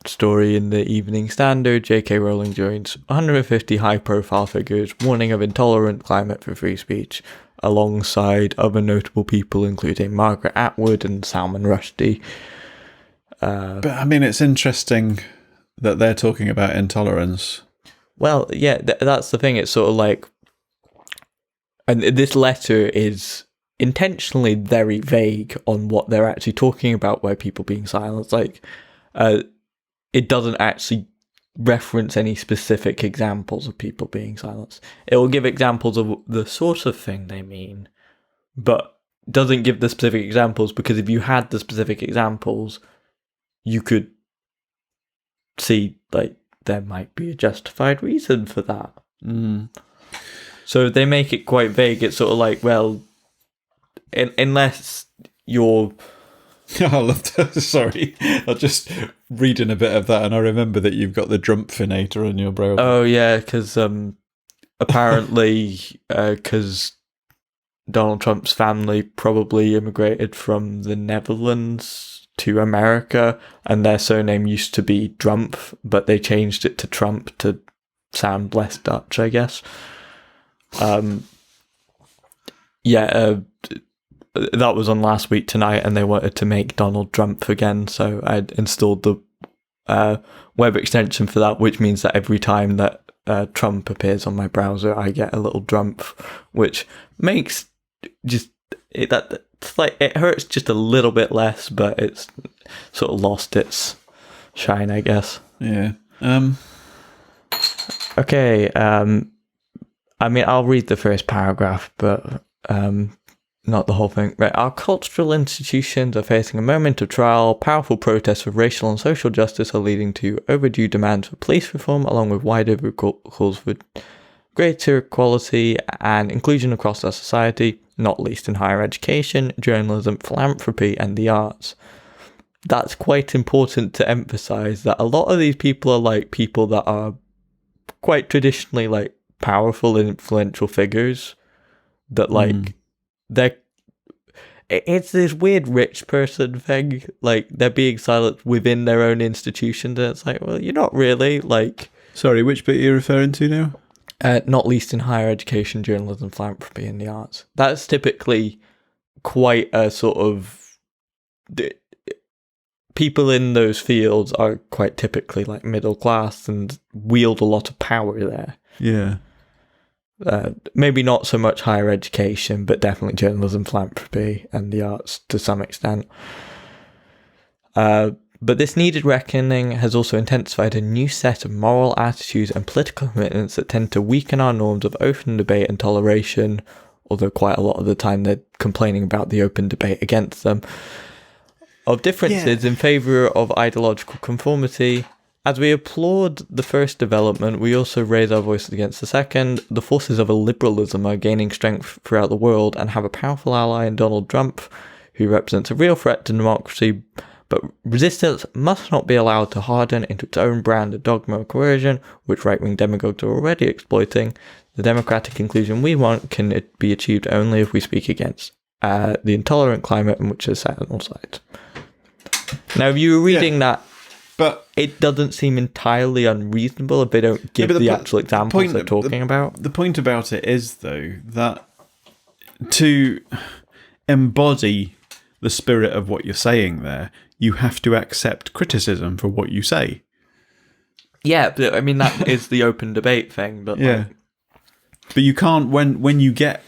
story in the Evening Standard, J.K. Rowling joins 150 high-profile figures warning of intolerant climate for free speech, alongside other notable people including Margaret Atwood and Salman Rushdie. But I mean, it's interesting that they're talking about intolerance. Well, yeah, that's the thing. It's sort of like, and this letter is intentionally very vague on what they're actually talking about by people being silenced. Like, it doesn't actually reference any specific examples of people being silenced. It will give examples of the sort of thing they mean, but doesn't give the specific examples, because if you had the specific examples, you could see, like, there might be a justified reason for that. So they make it quite vague. It's sort of like, well, unless you're... I love that. Sorry, I'm just reading a bit of that, and I remember that you've got the drumpfinator on your brow. Oh, yeah, because apparently, because Donald Trump's family probably immigrated from the Netherlands to America, and their surname used to be Drumpf, but they changed it to Trump to sound less Dutch, I guess. That was on Last Week Tonight, and they wanted to make Donald Trump again, so I installed the web extension for that, which means that every time that Trump appears on my browser, I get a little Trump, which makes just it's like, it hurts just a little bit less, but it's sort of lost its shine, I guess. Yeah. Okay. I mean, I'll read the first paragraph, but not the whole thing. Right. Our cultural institutions are facing a moment of trial. Powerful protests for racial and social justice are leading to overdue demands for police reform, along with wider calls for greater equality and inclusion across our society, not least in higher education, journalism, philanthropy, and the arts. that's quite important to emphasize, that a lot of these people are like people that are quite traditionally like powerful and influential figures that like it's this weird rich person thing, like they're being silenced within their own institutions, and it's like, well, you're not really, like... Sorry, which bit are you referring to now? Not least in higher education, journalism, philanthropy and the arts. That's typically quite a sort of... People in those fields are quite typically like middle class and wield a lot of power there. Yeah. Maybe not so much higher education, but definitely journalism, philanthropy, and the arts to some extent. But this needed reckoning has also intensified a new set of moral attitudes and political commitments that tend to weaken our norms of open debate and toleration, although quite a lot of the time they're complaining about the open debate against them, of differences in favour of ideological conformity. As we applaud the first development, we also raise our voices against the second. The forces of a liberalism are gaining strength throughout the world and have a powerful ally in Donald Trump, who represents a real threat to democracy, but resistance must not be allowed to harden into its own brand of dogma or coercion, which right-wing demagogues are already exploiting. The democratic inclusion we want can be achieved only if we speak against the intolerant climate in which is set on all sides. Now, if you were reading that, but it doesn't seem entirely unreasonable if they don't give the actual examples they're talking about. The point about it is, though, that to embody the spirit of what you're saying there, you have to accept criticism for what you say. Yeah, but I mean, that is the open debate thing. But yeah. But you can't, when you get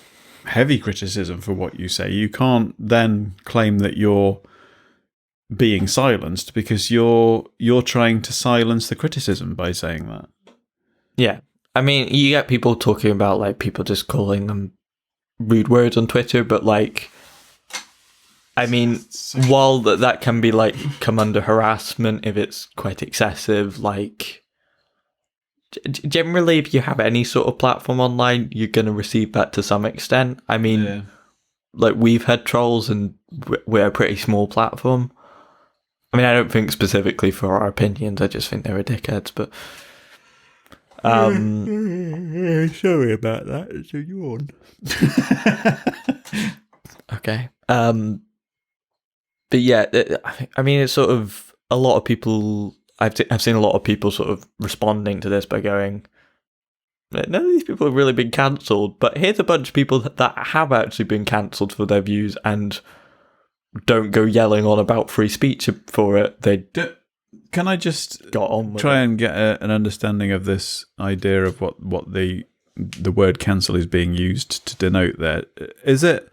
heavy criticism for what you say, you can't then claim that you're being silenced, because you're trying to silence the criticism by saying that. Yeah. I mean, you get people talking about like people just calling them rude words on Twitter, but like, I mean, while that can be like come under harassment if it's quite excessive, like generally if you have any sort of platform online, you're going to receive that to some extent. I mean, like we've had trolls and we're a pretty small platform. I mean, I don't think specifically for our opinions. I just think they were dickheads. But sorry about that. It's a yawn. Okay. But yeah, I mean, it's sort of a lot of people. I've seen a lot of people sort of responding to this by going, none of these people have really been cancelled. But here's a bunch of people that have actually been cancelled for their views and don't go yelling on about free speech for it. Can I just got on with try and get an understanding of this idea of what the word cancel is being used to denote there? Is it?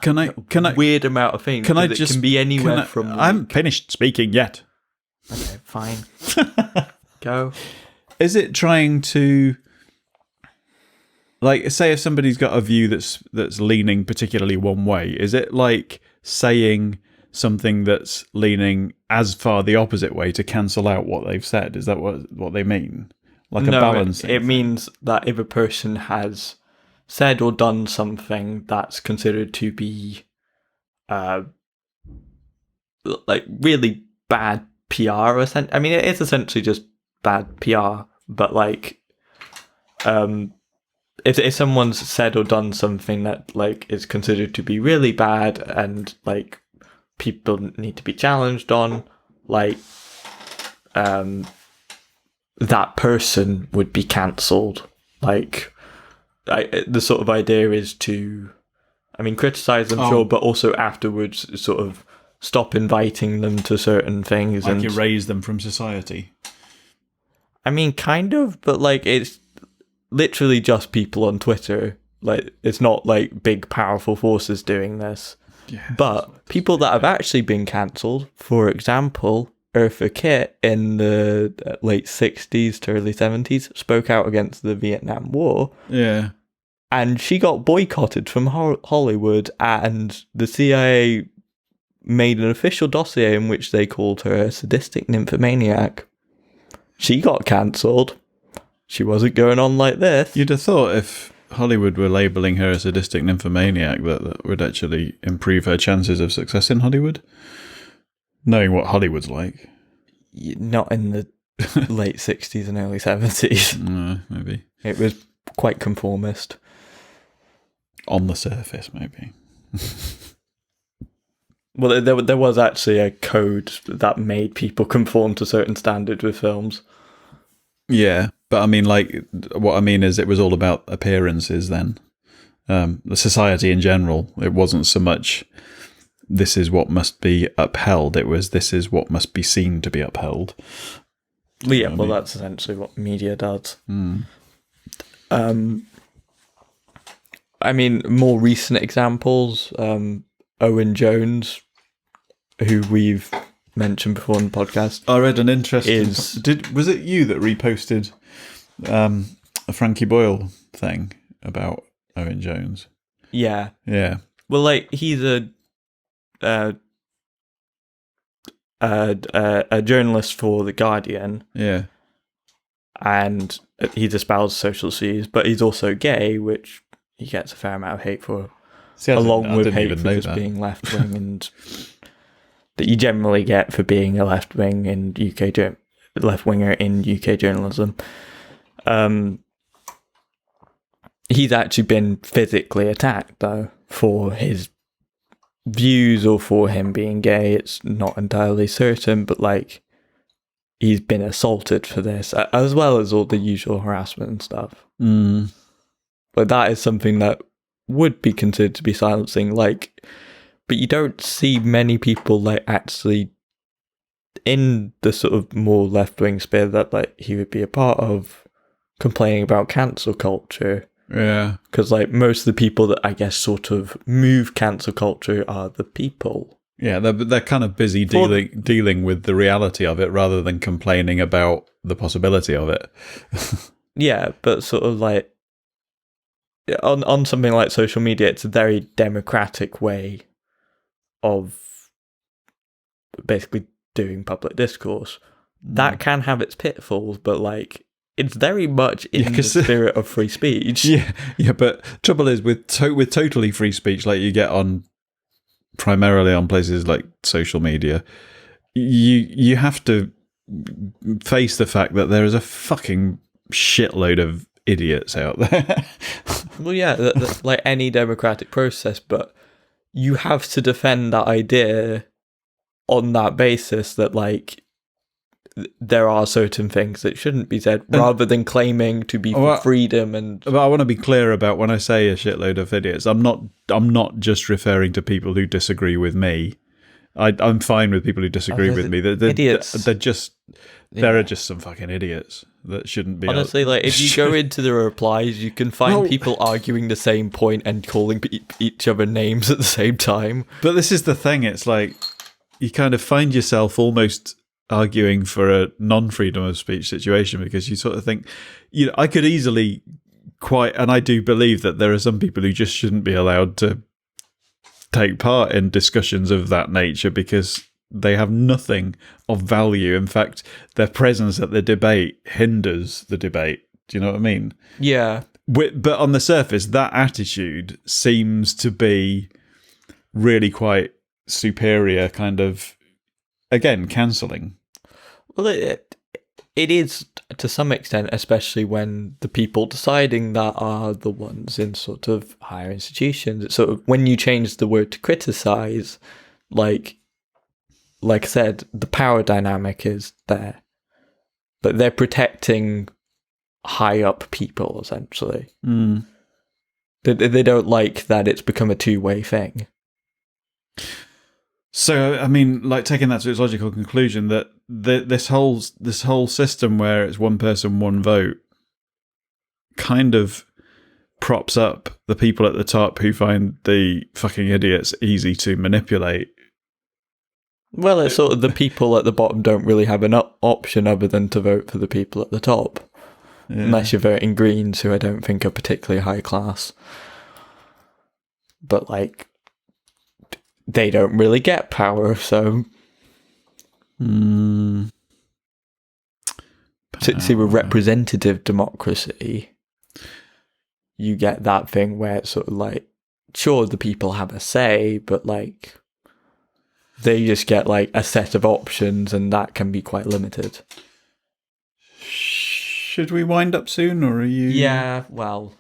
Can I weird amount of things? Can be anywhere from? I haven't finished speaking yet. Okay, fine. Go. Is it trying to, like, say if somebody's got a view that's leaning particularly one way, is it like saying something that's leaning as far the opposite way to cancel out what they've said? Is that what they mean? Like a balancing? It means that if a person has said or done something that's considered to be like really bad PR, I mean, it is essentially just bad PR, but like if someone's said or done something that like is considered to be really bad and like people need to be challenged on, like that person would be cancelled. Like the sort of idea is to, I mean, criticize them, sure, but also afterwards sort of stop inviting them to certain things, like and erase them from society. I mean, kind of, but like it's literally just people on Twitter. Like, it's not like big powerful forces doing this. Yeah, but people that have actually been cancelled, for example, Eartha Kitt in the late 60s to early 70s spoke out against the Vietnam War. Yeah. And she got boycotted from Hollywood, and the CIA made an official dossier in which they called her a sadistic nymphomaniac. She got cancelled. She wasn't going on like this. You'd have thought if Hollywood were labelling her a sadistic nymphomaniac, that would actually improve her chances of success in Hollywood. Knowing what Hollywood's like. Not in the late 60s and early 70s. Maybe. It was quite conformist. On the surface, maybe. Well, there was actually a code that made people conform to certain standards with films. Yeah, but I mean, like, what I mean is it was all about appearances then. The society in general, it wasn't so much this is what must be upheld, it was this is what must be seen to be upheld. Well, yeah, well, that's essentially what media does. I mean, more recent examples, Owen Jones, who we've mentioned before in the podcast. I read an interesting... Was it you that reposted a Frankie Boyle thing about Owen Jones? Yeah. Yeah. Well, like, he's a journalist for The Guardian. Yeah. And he's espoused socialist views, but he's also gay, which he gets a fair amount of hate for. Along with hate for just being left-wing and that you generally get for being a left-wing in left-winger in UK journalism. He's actually been physically attacked, though, for his views or for him being gay. It's not entirely certain, but, like, he's been assaulted for this, as well as all the usual harassment and stuff. But that is something that would be considered to be silencing, like, but you don't see many people, like, actually in the sort of more left-wing sphere that, like, he would be a part of complaining about cancel culture. Yeah. Because, like, most of the people that I guess sort of move cancel culture are the people. Yeah, they're kind of busy dealing with the reality of it rather than complaining about the possibility of it. Yeah, but sort of like on something like social media, it's a very democratic way of basically doing public discourse. That can have its pitfalls, but, like, it's very much in the spirit of free speech. Yeah, but trouble is with totally free speech, like you get on primarily on places like social media, you have to face the fact that there is a fucking shitload of idiots out there. Well, yeah, that's like any democratic process, but you have to defend that idea on that basis that, like, there are certain things that shouldn't be said, rather than claiming to be for freedom. But I want to be clear about when I say a shitload of idiots, I'm not just referring to people who disagree with me. I'm fine with people who disagree with me. Idiots. There are just some fucking idiots that shouldn't be. Honestly, like, if you go into the replies, you can find people arguing the same point and calling each other names at the same time. But this is the thing. It's like you kind of find yourself almost arguing for a non-freedom of speech situation, because you sort of think, you know, I could easily and I do believe that there are some people who just shouldn't be allowed to take part in discussions of that nature because they have nothing of value. In fact, their presence at the debate hinders the debate. Do you know what I mean? Yeah. But on the surface, that attitude seems to be really quite superior, kind of, again, cancelling. Well, it is to some extent, especially when the people deciding that are the ones in sort of higher institutions. It's sort of when you change the word to criticise, like I said, the power dynamic is there, but they're protecting high up people essentially. They don't like that it's become a two-way thing. So, I mean, like, taking that to its logical conclusion, that this whole system where it's one person, one vote kind of props up the people at the top who find the fucking idiots easy to manipulate. Well, it's sort of the people at the bottom don't really have an option other than to vote for the people at the top. Yeah. Unless you're voting Greens, who I don't think are particularly high class. But, like, they don't really get power, so... See, with representative democracy, you get that thing where it's sort of like, sure, the people have a say, but, like... they just get like a set of options, and that can be quite limited. Should we wind up soon, or are you? Yeah, well,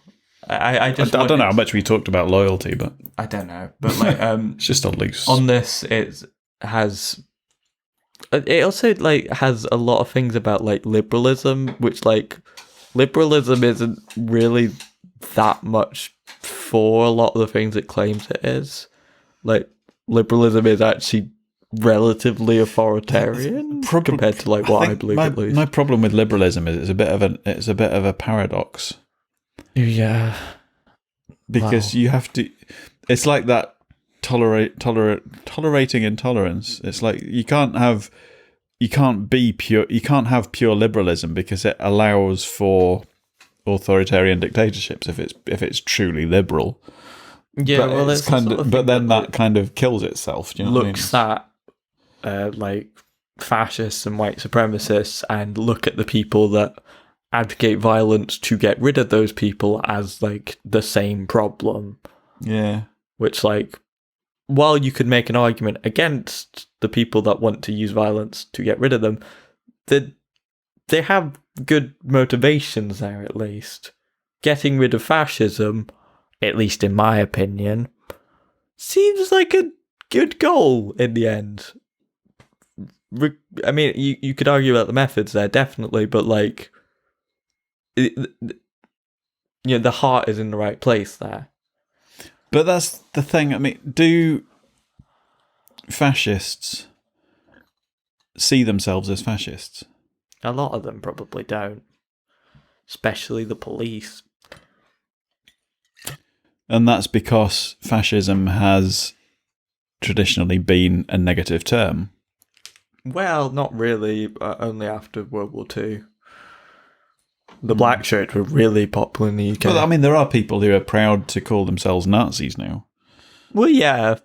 I don't know how much we talked about loyalty, but I don't know, but like it's just a loose. On this, it also like has a lot of things about like liberalism, which like liberalism isn't really that much for a lot of the things it claims it is. Like liberalism is actually relatively authoritarian compared to like what I believe. At least my problem with liberalism is it's a bit of a paradox. Yeah, because you have to. It's like that tolerating intolerance. It's like you can't have pure liberalism because it allows for authoritarian dictatorships if it's truly liberal. Yeah, well, it's kind of, but then that kind of kills itself. Do you know looks at like fascists and white supremacists, and look at the people that advocate violence to get rid of those people as like the same problem. Yeah, which like, while you could make an argument against the people that want to use violence to get rid of them, they have good motivations there. At least getting rid of fascism, at least in my opinion, seems like a good goal in the end. I mean, you could argue about the methods there, definitely, but like, the heart is in the right place there. But that's the thing. I mean, do fascists see themselves as fascists? A lot of them probably don't, especially the police. And that's because fascism has traditionally been a negative term. Well, not really. Only after World War II. The black shirts were really popular in the UK. Well, I mean, there are people who are proud to call themselves Nazis now. Well, yeah,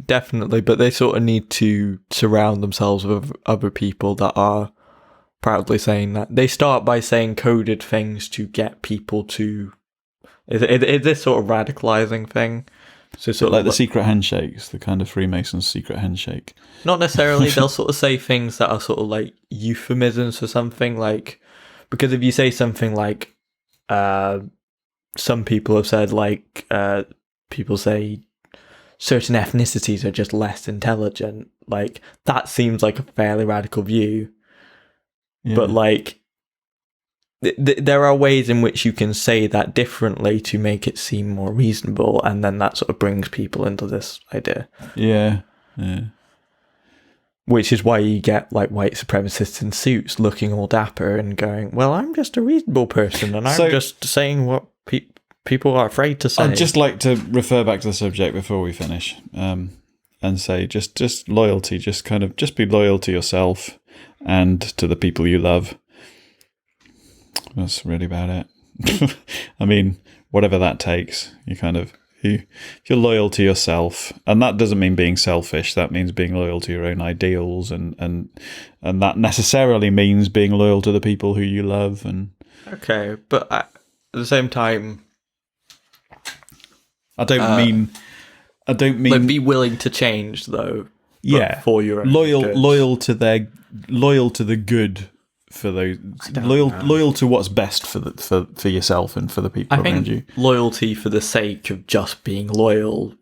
definitely. But they sort of need to surround themselves with other people that are proudly saying that. They start by saying coded things to get people to... Is this sort of radicalizing thing? So sort like of the secret handshakes, the kind of Freemasons secret handshake. Not necessarily. They'll sort of say things that are sort of like euphemisms for something, like... Because if you say something like, some people have said, like, people say certain ethnicities are just less intelligent, like, that seems like a fairly radical view. Yeah. But, like, there are ways in which you can say that differently to make it seem more reasonable, and then that sort of brings people into this idea. Yeah, yeah. Which is why you get like white supremacists in suits looking all dapper and going, well, I'm just a reasonable person and I'm just saying what people are afraid to say. I'd just like to refer back to the subject before we finish, and say just loyalty, just be loyal to yourself and to the people you love. That's really about it. I mean, whatever that takes, if you're loyal to yourself, and that doesn't mean being selfish, that means being loyal to your own ideals, and that necessarily means being loyal to the people who you love. And okay, but at the same time, I don't mean like, be willing to change though. Yeah, for your own loyal to the good. For those loyal to what's best for yourself and for the people around you. Loyalty for the sake of just being loyal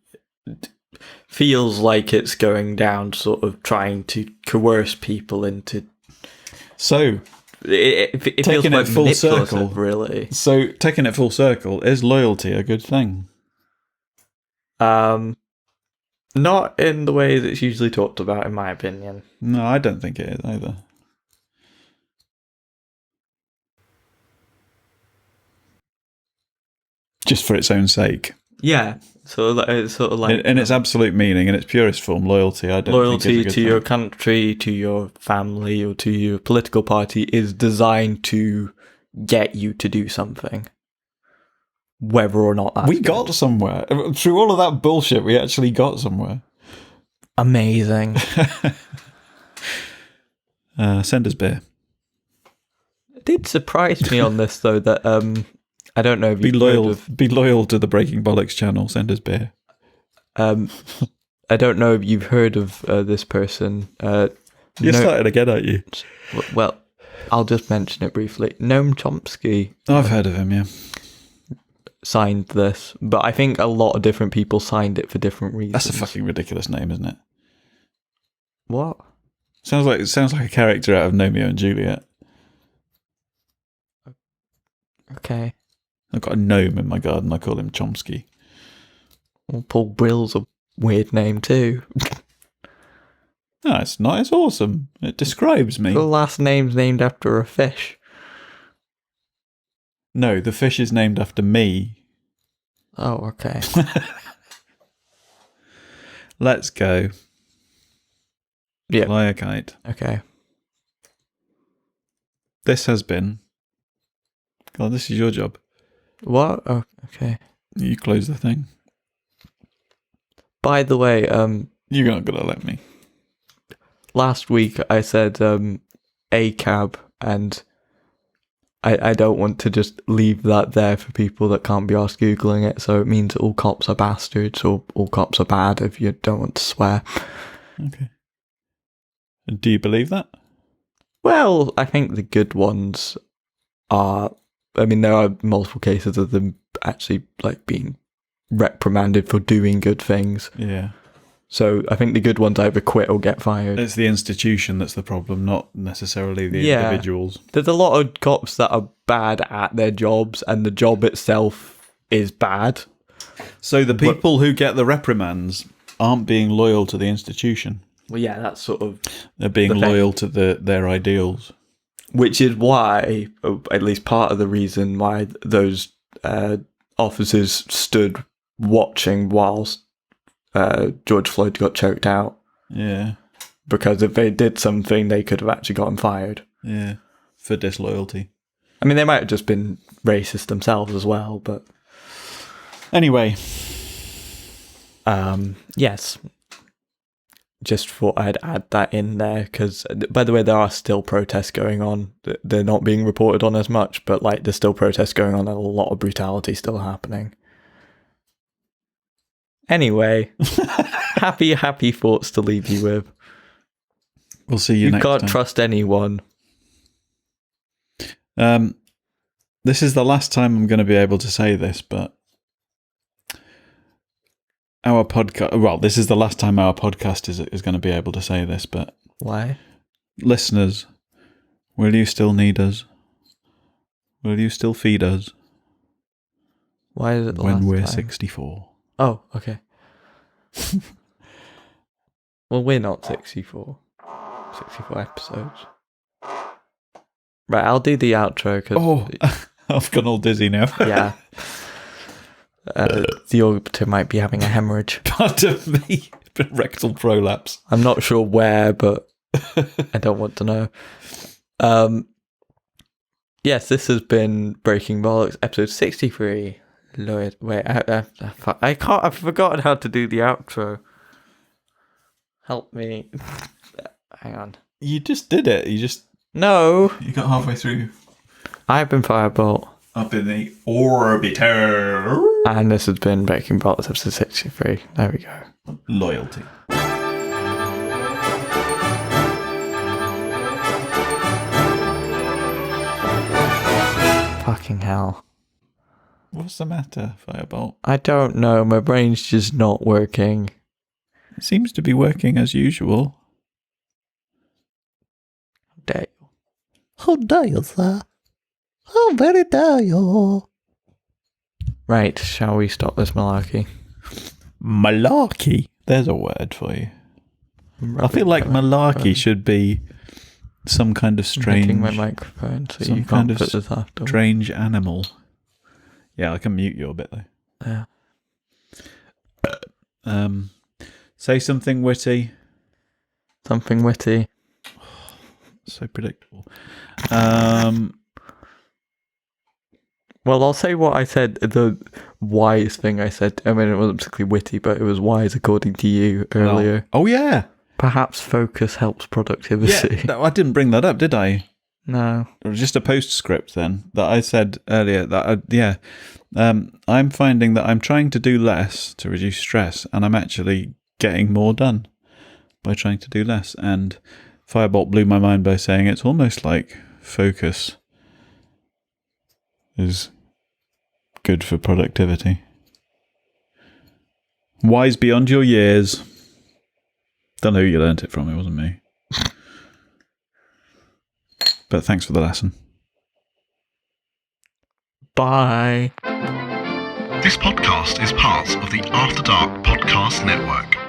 feels like it's going down, sort of trying to coerce people into. So it taking feels it full circle, really. So taking it full circle, is loyalty a good thing? Not in the way that it's usually talked about, in my opinion. No, I don't think it is either. Just for its own sake. Yeah, so it's sort of like in its absolute meaning, in its purest form, loyalty. I don't loyalty think is a good to thing. your country, to your family, or to your political party is designed to get you to do something, whether or not that's good. Got somewhere through all of that bullshit. We actually got somewhere. Amazing. Send us beer. It did surprise me on this though that I don't know if be loyal to the Breaking Bollocks channel. Send us beer. I don't know if you've heard of this person. You're starting again, aren't you? Well, I'll just mention it briefly. Noam Chomsky. I've heard of him, yeah. Signed this, but I think a lot of different people signed it for different reasons. That's a fucking ridiculous name, isn't it? What? It sounds like a character out of Romeo and Juliet. Okay. I've got a gnome in my garden. I call him Chomsky. Well, Paul Brill's a weird name too. No, it's not. It's awesome. It describes me. The last name's named after a fish. No, the fish is named after me. Oh, okay. Let's go. Yeah. Fly a kite. Okay. This has been... God, this is your job. What? Oh, okay. You close the thing. By the way, You're not going to let me. last week I said a cab, and I don't want to just leave that there for people that can't be asked Googling it, so it means all cops are bastards or all cops are bad if you don't want to swear. Okay. And do you believe that? Well, I think the good ones are... I mean, there are multiple cases of them actually like being reprimanded for doing good things. Yeah. So I think the good ones either quit or get fired. It's the institution that's the problem, not necessarily the individuals. There's a lot of cops that are bad at their jobs, and the job itself is bad. So the people who get the reprimands aren't being loyal to the institution. Well, yeah, that's sort of... They're being loyal to their ideals. Which is why, at least part of the reason why those officers stood watching whilst George Floyd got choked out. Yeah. Because if they did something, they could have actually gotten fired. Yeah. For disloyalty. I mean, they might have just been racist themselves as well, but... Anyway. Yes. Just thought I'd add that in there, because, by the way, there are still protests going on. They're not being reported on as much, but like there's still protests going on and a lot of brutality still happening. Anyway, happy thoughts to leave you with. We'll see you next time. You can't trust anyone. This is the last time I'm going to be able to say this, but our podcast... Well, this is the last time our podcast is going to be able to say this, but... Why? Listeners, will you still need us? Will you still feed us? Why is it the when last we're time? 64? Oh, okay. Well, we're not 64. 64 episodes. Right, I'll do the outro. I've gone all dizzy now. Yeah. The orbiter might be having a hemorrhage. Pardon me. Rectal prolapse. I'm not sure where, but I don't want to know. Yes, this has been Breaking Bollocks, episode 63. Lloyd, wait, I can't. I've forgotten how to do the outro. Help me. Hang on. You just did it. No. You got halfway through. I've been Firebolt. I've been the Orbiter. And this has been Breaking Bollocks, episode 63. There we go. Loyalty. Fucking hell. What's the matter, Firebolt? I don't know. My brain's just not working. It seems to be working as usual. Dare you? How dare you, sir? How very dare you? Right, shall we stop this malarkey? Malarkey? There's a word for you. I feel like malarkey should be some kind of strange... I'm making my microphone so some you kind can't of put this after. Strange animal. Yeah, I can mute you a bit though. Yeah. Say something witty. Something witty. So predictable. Well, I'll say what I said, the wise thing I said. I mean, it wasn't particularly witty, but it was wise according to you earlier. Oh, yeah. Perhaps focus helps productivity. Yeah, I didn't bring that up, did I? No. It was just a postscript then that I said earlier that I'm finding that I'm trying to do less to reduce stress, and I'm actually getting more done by trying to do less. And Firebolt blew my mind by saying it's almost like focus is good for productivity. Wise beyond your years. Don't know who you learnt it from, it wasn't me. But thanks for the lesson. Bye. This podcast is part of the After Dark Podcast Network.